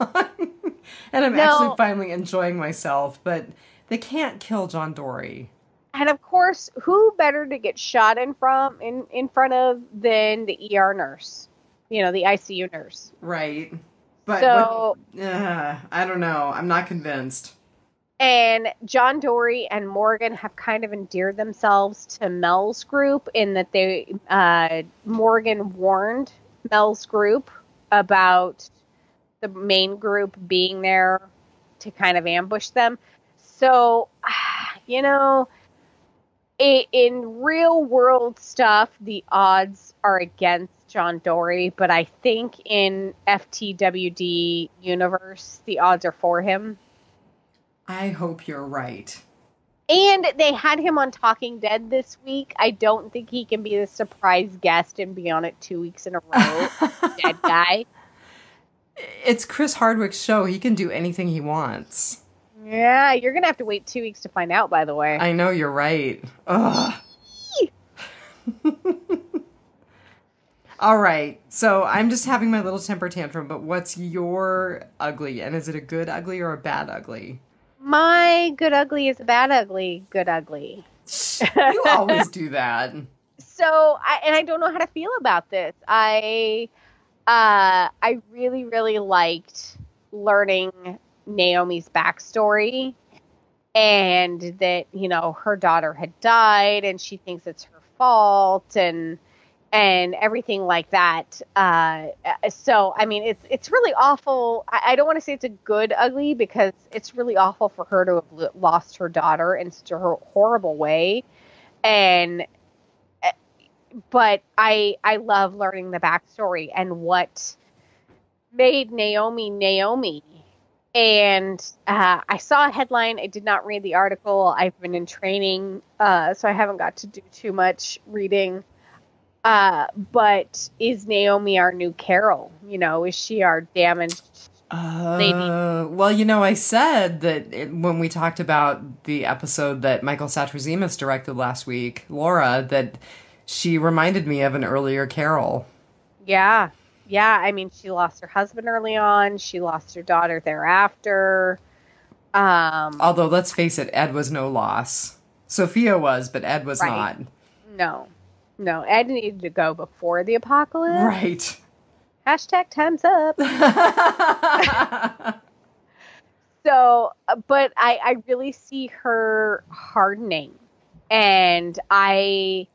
Speaker 1: and I'm actually finally enjoying myself. But they can't kill John Dory.
Speaker 2: And of course, who better to get shot in front of than the ER nurse? You know, the ICU nurse.
Speaker 1: Right. But
Speaker 2: so,
Speaker 1: I don't know. I'm not convinced.
Speaker 2: And John Dory and Morgan have kind of endeared themselves to Mel's group in that Morgan warned Mel's group about the main group being there to kind of ambush them. So, you know, in real world stuff, the odds are against John Dory, but I think in FTWD universe, the odds are for him.
Speaker 1: I hope you're right.
Speaker 2: And they had him on Talking Dead this week. I don't think he can be the surprise guest and be on it 2 weeks in a row. Dead guy.
Speaker 1: It's Chris Hardwick's show. He can do anything he wants.
Speaker 2: Yeah, you're going to have to wait 2 weeks to find out, by the way.
Speaker 1: I know, you're right. Ugh. All right. So I'm just having my little temper tantrum, but what's your ugly? And is it a good ugly or a bad ugly?
Speaker 2: My good ugly is a bad ugly, good ugly.
Speaker 1: You always do that.
Speaker 2: So, I don't know how to feel about this. I really, really liked learning Naomi's backstory, and that, you know, her daughter had died and she thinks it's her fault and everything like that. So, I mean, it's really awful. I don't want to say it's a good ugly, because it's really awful for her to have lost her daughter in such a horrible way. But I love learning the backstory and what made Naomi. And I saw a headline. I did not read the article. I've been in training, so I haven't got to do too much reading. But is Naomi our new Carol? You know, is she our damaged lady?
Speaker 1: Well, you know, I said that when we talked about the episode that Michael Satrazemis directed last week, Laura, that she reminded me of an earlier Carol.
Speaker 2: Yeah. I mean, she lost her husband early on. She lost her daughter thereafter.
Speaker 1: Although, let's face it, Ed was no loss. Sophia was, but Ed was
Speaker 2: Right.
Speaker 1: not.
Speaker 2: No. No, Ed needed to go before the apocalypse.
Speaker 1: Right.
Speaker 2: Hashtag time's up. So, but I really see her hardening. And I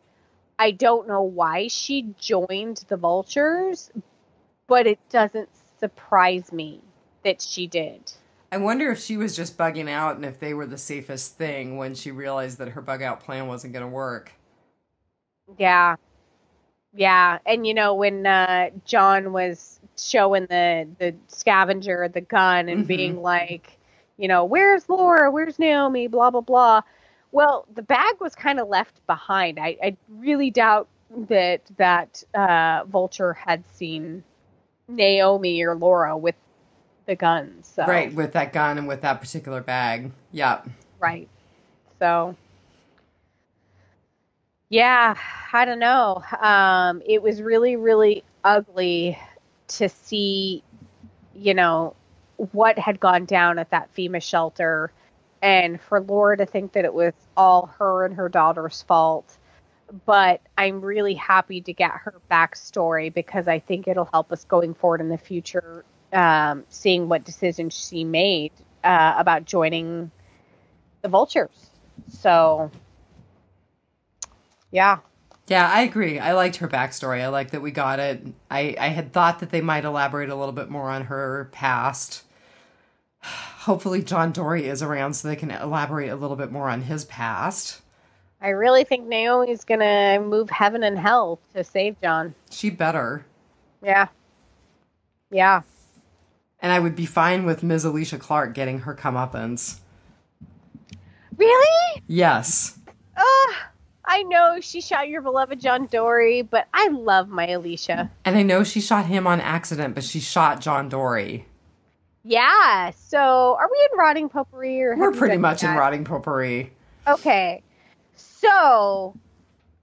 Speaker 2: don't know why she joined the Vultures, but it doesn't surprise me that she did.
Speaker 1: I wonder if she was just bugging out and if they were the safest thing when she realized that her bug out plan wasn't going to work.
Speaker 2: Yeah. Yeah. And when John was showing the scavenger the gun and being like, where's Laura? Where's Naomi? Blah, blah, blah. Well, the bag was kind of left behind. I really doubt that Vulture had seen Naomi or Laura with the guns. So.
Speaker 1: Right, with that gun and with that particular bag. Yep.
Speaker 2: Right. So, yeah, I don't know. It was really, really ugly to see, what had gone down at that FEMA shelter, and for Laura to think that it was all her and her daughter's fault. But I'm really happy to get her backstory because I think it'll help us going forward in the future, seeing what decisions she made about joining the Vultures. So, yeah.
Speaker 1: Yeah, I agree. I liked her backstory. I like that we got it. I had thought that they might elaborate a little bit more on her past. Hopefully John Dory is around so they can elaborate a little bit more on his past.
Speaker 2: I really think Naomi's going to move heaven and hell to save John.
Speaker 1: She better.
Speaker 2: Yeah. Yeah.
Speaker 1: And I would be fine with Ms. Alicia Clark getting her comeuppance.
Speaker 2: Really?
Speaker 1: Yes.
Speaker 2: I know she shot your beloved John Dory, but I love my Alicia.
Speaker 1: And I know she shot him on accident, but she shot John Dory.
Speaker 2: Yeah. So, are we in Rotting Potpourri? Or
Speaker 1: We're pretty much in Rotting Potpourri.
Speaker 2: Okay. So,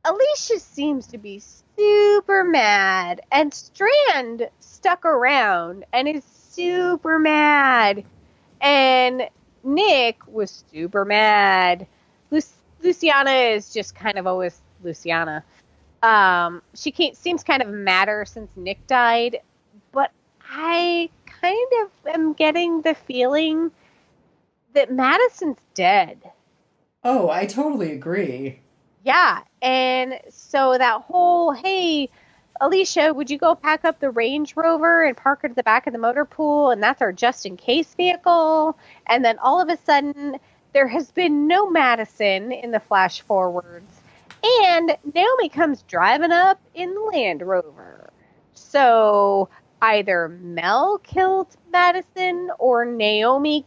Speaker 2: Alicia seems to be super mad, and Strand stuck around and is super mad. And Nick was super mad. Luciana is just kind of always Luciana. She seems kind of madder since Nick died, but I kind of am getting the feeling that Madison's dead.
Speaker 1: Oh, I totally agree.
Speaker 2: Yeah, and so that whole, hey, Alicia, would you go pack up the Range Rover and park it at the back of the motor pool, and that's our just-in-case vehicle? And then all of a sudden, there has been no Madison in the flash forwards, and Naomi comes driving up in the Land Rover. So either Mel killed Madison or Naomi,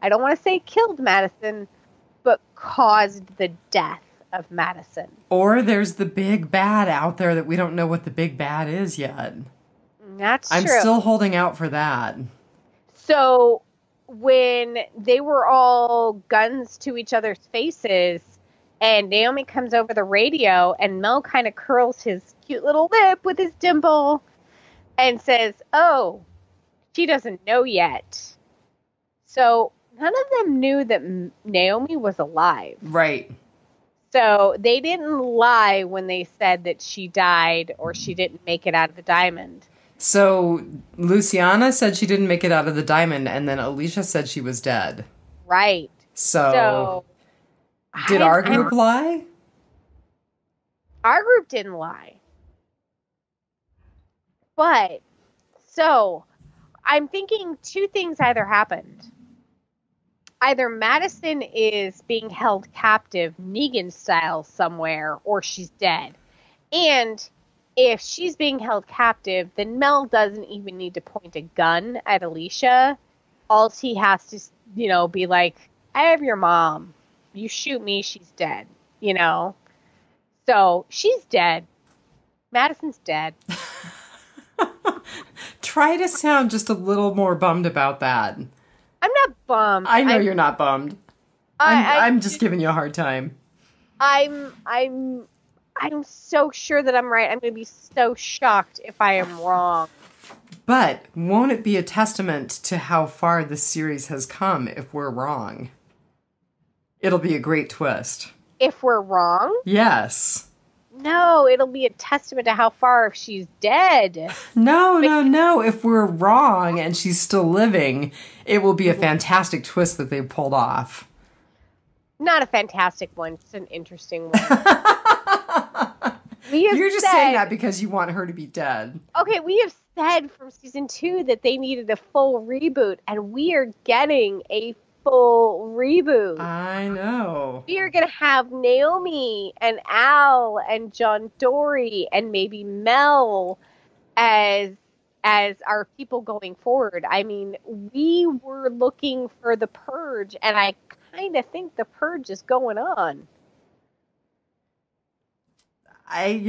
Speaker 2: I don't want to say killed Madison, but caused the death of Madison.
Speaker 1: Or there's the big bad out there that we don't know what the big bad is yet.
Speaker 2: That's true.
Speaker 1: I'm still holding out for that.
Speaker 2: So when they were all guns to each other's faces and Naomi comes over the radio and Mel kind of curls his cute little lip with his dimple and says, oh, she doesn't know yet. So none of them knew that Naomi was alive.
Speaker 1: Right.
Speaker 2: So they didn't lie when they said that she died or she didn't make it out of the diamond.
Speaker 1: So Luciana said she didn't make it out of the diamond, and then Alicia said she was dead.
Speaker 2: Right.
Speaker 1: So did our group lie?
Speaker 2: Our group didn't lie. But, so, I'm thinking two things either happened. Either Madison is being held captive, Negan style, somewhere, or she's dead. And if she's being held captive, then Mel doesn't even need to point a gun at Alicia. All he has to, be like, I have your mom. You shoot me, she's dead. So, she's dead. Madison's dead.
Speaker 1: Try to sound just a little more bummed about that.
Speaker 2: I'm not bummed.
Speaker 1: I know you're not bummed. I'm just giving you a hard time.
Speaker 2: I'm so sure that I'm right. I'm going to be so shocked if I am wrong.
Speaker 1: But won't it be a testament to how far this series has come if we're wrong? It'll be a great twist.
Speaker 2: If we're wrong?
Speaker 1: Yes.
Speaker 2: No, it'll be a testament to how far if she's dead.
Speaker 1: No. If we're wrong and she's still living, it will be a fantastic twist that they pulled off.
Speaker 2: Not a fantastic one. It's an interesting one.
Speaker 1: You're just saying that because you want her to be dead.
Speaker 2: Okay, we have said from season 2 that they needed a full reboot, and we are getting a full reboot.
Speaker 1: I know.
Speaker 2: We are going to have Naomi and Al and John Dory and maybe Mel as our people going forward. I mean, we were looking for the Purge, and I kind of think the Purge is going on.
Speaker 1: I'm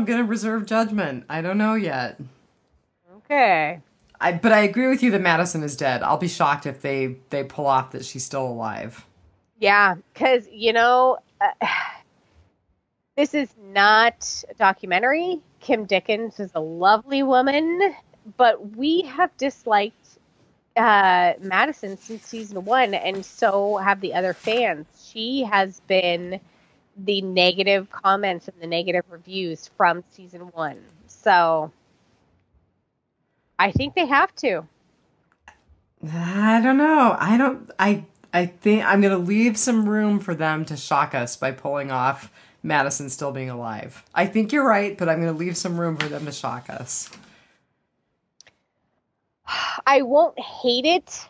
Speaker 1: going to reserve judgment. I don't know yet.
Speaker 2: Okay.
Speaker 1: But I agree with you that Madison is dead. I'll be shocked if they pull off that she's still alive.
Speaker 2: Yeah, because, this is not a documentary. Kim Dickens is a lovely woman, but we have disliked Madison since season 1, and so have the other fans. She has been the negative comments and the negative reviews from season 1. So I think they have to.
Speaker 1: I don't know. I think I'm going to leave some room for them to shock us by pulling off Madison still being alive. I think you're right, but I'm going to leave some room for them to shock us.
Speaker 2: I won't hate it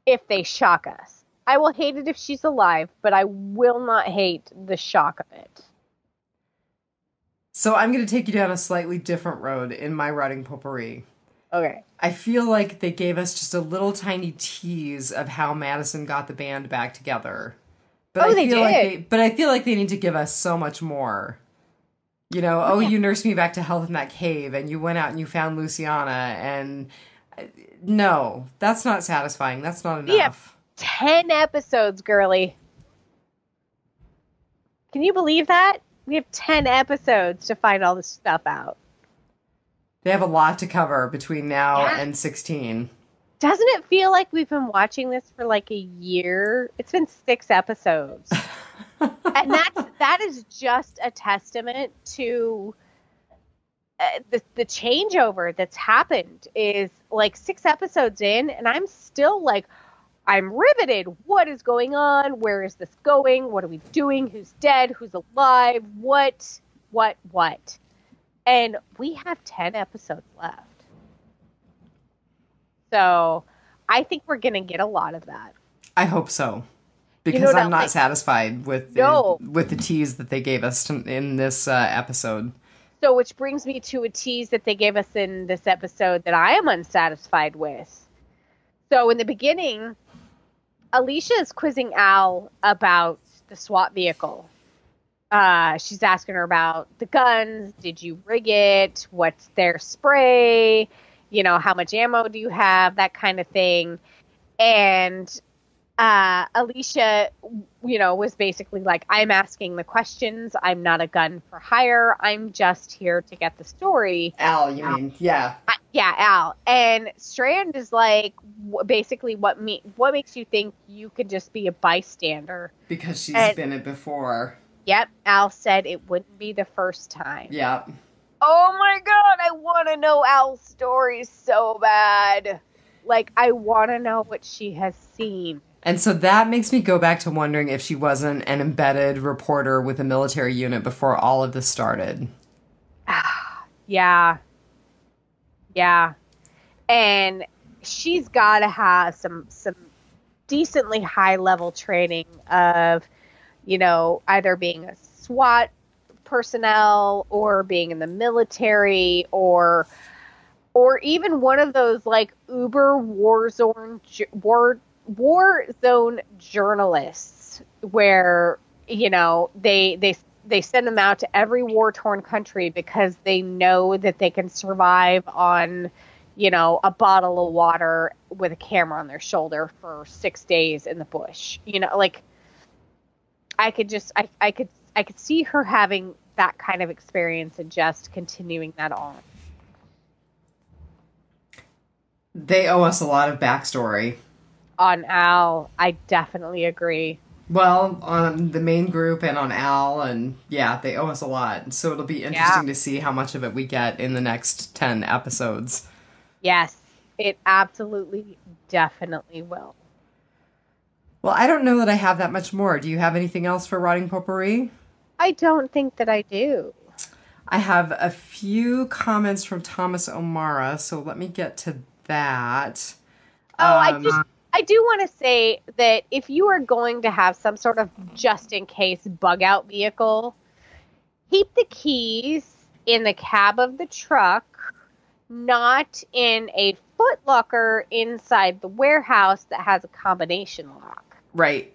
Speaker 2: if they shock us. I will hate it if she's alive, but I will not hate the shock of it.
Speaker 1: So I'm going to take you down a slightly different road in my writing potpourri.
Speaker 2: Okay.
Speaker 1: I feel like they gave us just a little tiny tease of how Madison got the band back together. But
Speaker 2: they did.
Speaker 1: But I feel like they need to give us so much more. You nursed me back to health in that cave, and you went out and you found Luciana, and no, that's not satisfying. That's not enough.
Speaker 2: Yeah. 10 episodes, girly. Can you believe that? We have 10 episodes to find all this stuff out.
Speaker 1: They have a lot to cover between now and 16.
Speaker 2: Doesn't it feel like we've been watching this for like a year? It's been 6 episodes. And that is just a testament to the changeover that's happened. Is like 6 episodes in, and I'm still like, I'm riveted. What is going on? Where is this going? What are we doing? Who's dead? Who's alive? What? And we have 10 episodes left. So I think we're going to get a lot of that.
Speaker 1: I hope so. Because I'm not satisfied with the tease that they gave us in this episode.
Speaker 2: So which brings me to a tease that they gave us in this episode that I am unsatisfied with. So in the beginning, Alicia is quizzing Al about the SWAT vehicle. She's asking her about the guns. Did you rig it? What's their spray? How much ammo do you have? That kind of thing. And Alicia, was basically like, I'm asking the questions. I'm not a gun for hire. I'm just here to get the story.
Speaker 1: Al, you mean? Yeah.
Speaker 2: Yeah, Al. And Strand is like, basically, what makes you think you could just be a bystander?
Speaker 1: Because she's been it before.
Speaker 2: Yep. Al said it wouldn't be the first time.
Speaker 1: Yep.
Speaker 2: Oh my God, I want to know Al's story so bad. Like, I want to know what she has seen.
Speaker 1: And so that makes me go back to wondering if she wasn't an embedded reporter with a military unit before all of this started.
Speaker 2: Yeah. And she's got to have some decently high level training of, either being a SWAT personnel or being in the military or even one of those like uber war zone journalists where they send them out to every war torn country because they know that they can survive on a bottle of water with a camera on their shoulder for 6 days in the bush. I could see her having that kind of experience and just continuing that on.
Speaker 1: They owe us a lot of backstory.
Speaker 2: On Al, I definitely agree.
Speaker 1: Well, on the main group and on Al, and yeah, they owe us a lot. So it'll be interesting to see how much of it we get in the next 10 episodes.
Speaker 2: Yes, it absolutely, definitely will.
Speaker 1: Well, I don't know that I have that much more. Do you have anything else for Rotting Potpourri?
Speaker 2: I don't think that I do.
Speaker 1: I have a few comments from Thomas O'Mara, so let me get to that.
Speaker 2: I do want to say that if you are going to have some sort of just in case bug out vehicle, keep the keys in the cab of the truck, not in a footlocker inside the warehouse that has a combination lock.
Speaker 1: Right.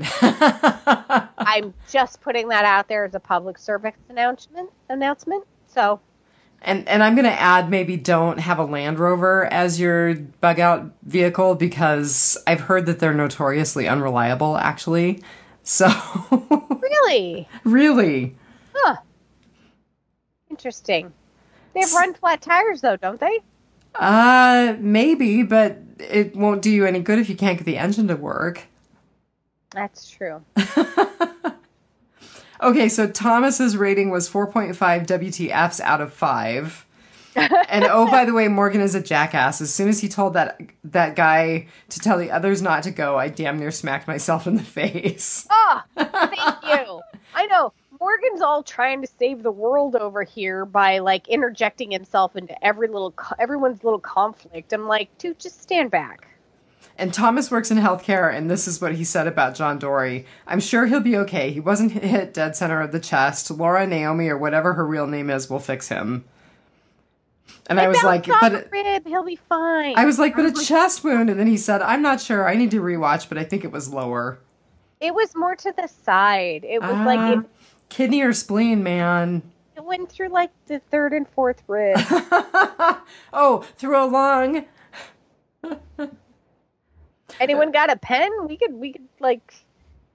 Speaker 2: I'm just putting that out there as a public service announcement. So,
Speaker 1: and I'm going to add, maybe don't have a Land Rover as your bug out vehicle, because I've heard that they're notoriously unreliable, actually. So
Speaker 2: really?
Speaker 1: Really?
Speaker 2: Huh. Interesting. They have run flat tires though, don't they?
Speaker 1: Maybe, but it won't do you any good if you can't get the engine to work.
Speaker 2: That's true.
Speaker 1: Okay, so Thomas's rating was 4.5 WTFs out of 5. And oh, by the way, Morgan is a jackass. As soon as he told that guy to tell the others not to go, I damn near smacked myself in the face.
Speaker 2: Oh, thank you. I know. Morgan's all trying to save the world over here by like interjecting himself into everyone's little conflict. I'm like, dude, just stand back.
Speaker 1: And Thomas works in healthcare, and this is what he said about John Dory. I'm sure he'll be okay. He wasn't hit dead center of the chest. Laura, Naomi, or whatever her real name is will fix him. And I was like, but
Speaker 2: rib, he'll be fine.
Speaker 1: I was like, but a chest wound. And then he said, I'm not sure. I need to rewatch, but I think it was lower.
Speaker 2: It was more to the side. It was like
Speaker 1: kidney or spleen, man.
Speaker 2: It went through like the third and fourth rib.
Speaker 1: Oh, through a lung.
Speaker 2: Anyone got a pen? We could like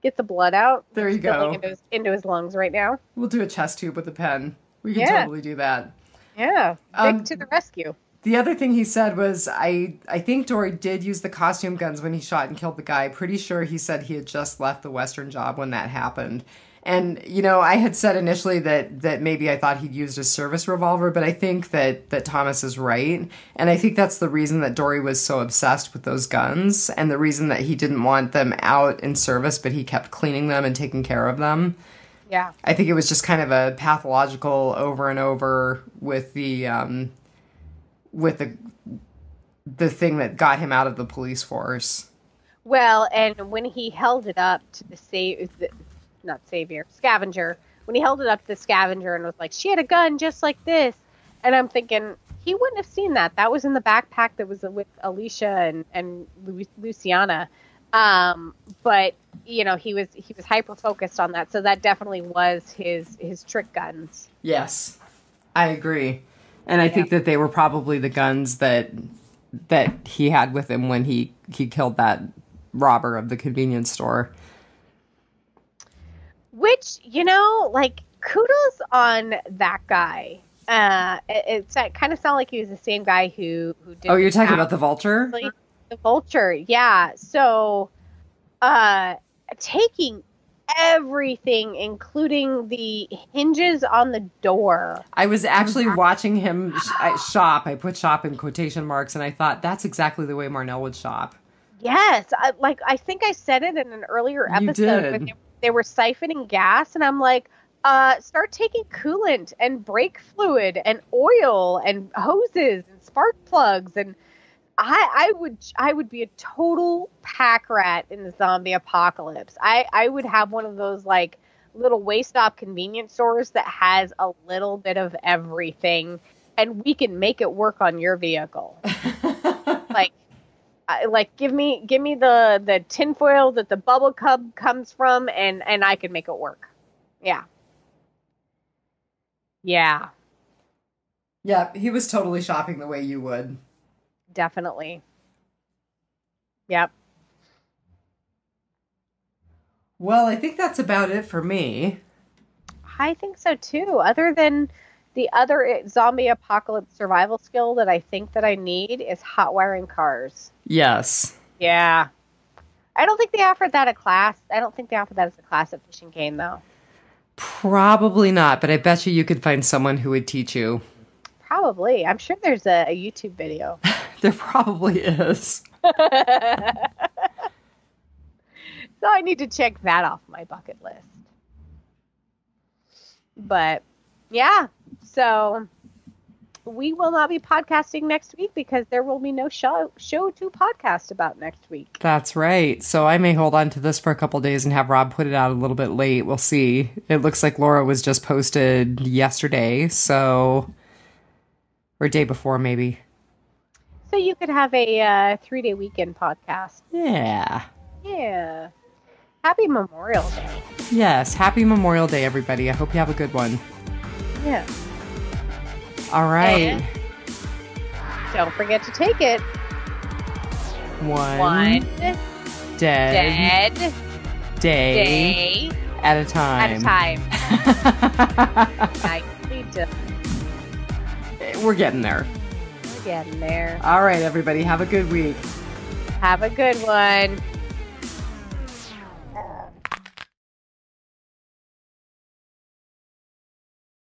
Speaker 2: get the blood out.
Speaker 1: There you go.
Speaker 2: Into his lungs right now.
Speaker 1: We'll do a chest tube with a pen. We can totally do that.
Speaker 2: Yeah. Vic to the rescue.
Speaker 1: The other thing he said was, I think Dory did use the costume guns when he shot and killed the guy. Pretty sure he said he had just left the Western job when that happened. And, you know, I had said initially that maybe I thought he'd used a service revolver, but I think that Thomas is right. And I think that's the reason that Dory was so obsessed with those guns, and the reason that he didn't want them out in service, but he kept cleaning them and taking care of them.
Speaker 2: Yeah.
Speaker 1: I think it was just kind of a pathological over and over with the thing that got him out of the police force.
Speaker 2: Well, and when he held it up to the scavenger, when he held it up to the scavenger and was like, she had a gun just like this. And I'm thinking, he wouldn't have seen that. That was in the backpack that was with Alicia and Luciana. But you know, he was hyper focused on that. So that definitely was his trick guns.
Speaker 1: Yes, I agree. And I think that they were probably the guns that he had with him when he killed that robber of the convenience store. Which,
Speaker 2: you know, like, kudos on that guy. It kind of sounded like he was the same guy who did.
Speaker 1: Oh, you're talking about the Vulture?
Speaker 2: The Vulture, yeah. So, taking everything, including the hinges on the door.
Speaker 1: I was actually watching him shop. I put shop in quotation marks, and I thought that's exactly the way Marnell would shop.
Speaker 2: Yes. I think I said it in an earlier episode when they were siphoning gas, and I'm like, start taking coolant and brake fluid and oil and hoses and spark plugs, and I would be a total pack rat in the zombie apocalypse. I would have one of those like little waste stop convenience stores that has a little bit of everything, and we can make it work on your vehicle. like give me the tinfoil that the bubble cub comes from, and I can make it work. Yeah. Yeah.
Speaker 1: Yeah, he was totally shopping the way you would.
Speaker 2: Definitely. Yep.
Speaker 1: Well, I think that's about it for me.
Speaker 2: I think so too. Other than The other zombie apocalypse survival skill that I think that I need is hot wiring cars.
Speaker 1: Yes.
Speaker 2: Yeah. I don't think they offered that a class. I don't think they offered that as a class at Fishing Game, though.
Speaker 1: Probably not, but I bet you could find someone who would teach you.
Speaker 2: Probably. I'm sure there's a YouTube video.
Speaker 1: There probably is.
Speaker 2: So I need to check that off my bucket list. But yeah, so we will not be podcasting next week because there will be no show to podcast about next week.
Speaker 1: That's right. So I may hold on to this for a couple days and have Rob put it out a little bit late. We'll see. It looks like Laura was just posted yesterday, so or day before maybe.
Speaker 2: So you could have a 3-day weekend podcast.
Speaker 1: Yeah.
Speaker 2: Yeah. Happy Memorial Day.
Speaker 1: Yes. Happy Memorial Day, everybody. I hope you have a good one.
Speaker 2: Yeah.
Speaker 1: All right.
Speaker 2: And don't forget to take it.
Speaker 1: One dead day at a time.
Speaker 2: Nicely done.
Speaker 1: We're getting there.
Speaker 2: We're getting there.
Speaker 1: All right, everybody. Have a good week.
Speaker 2: Have a good one.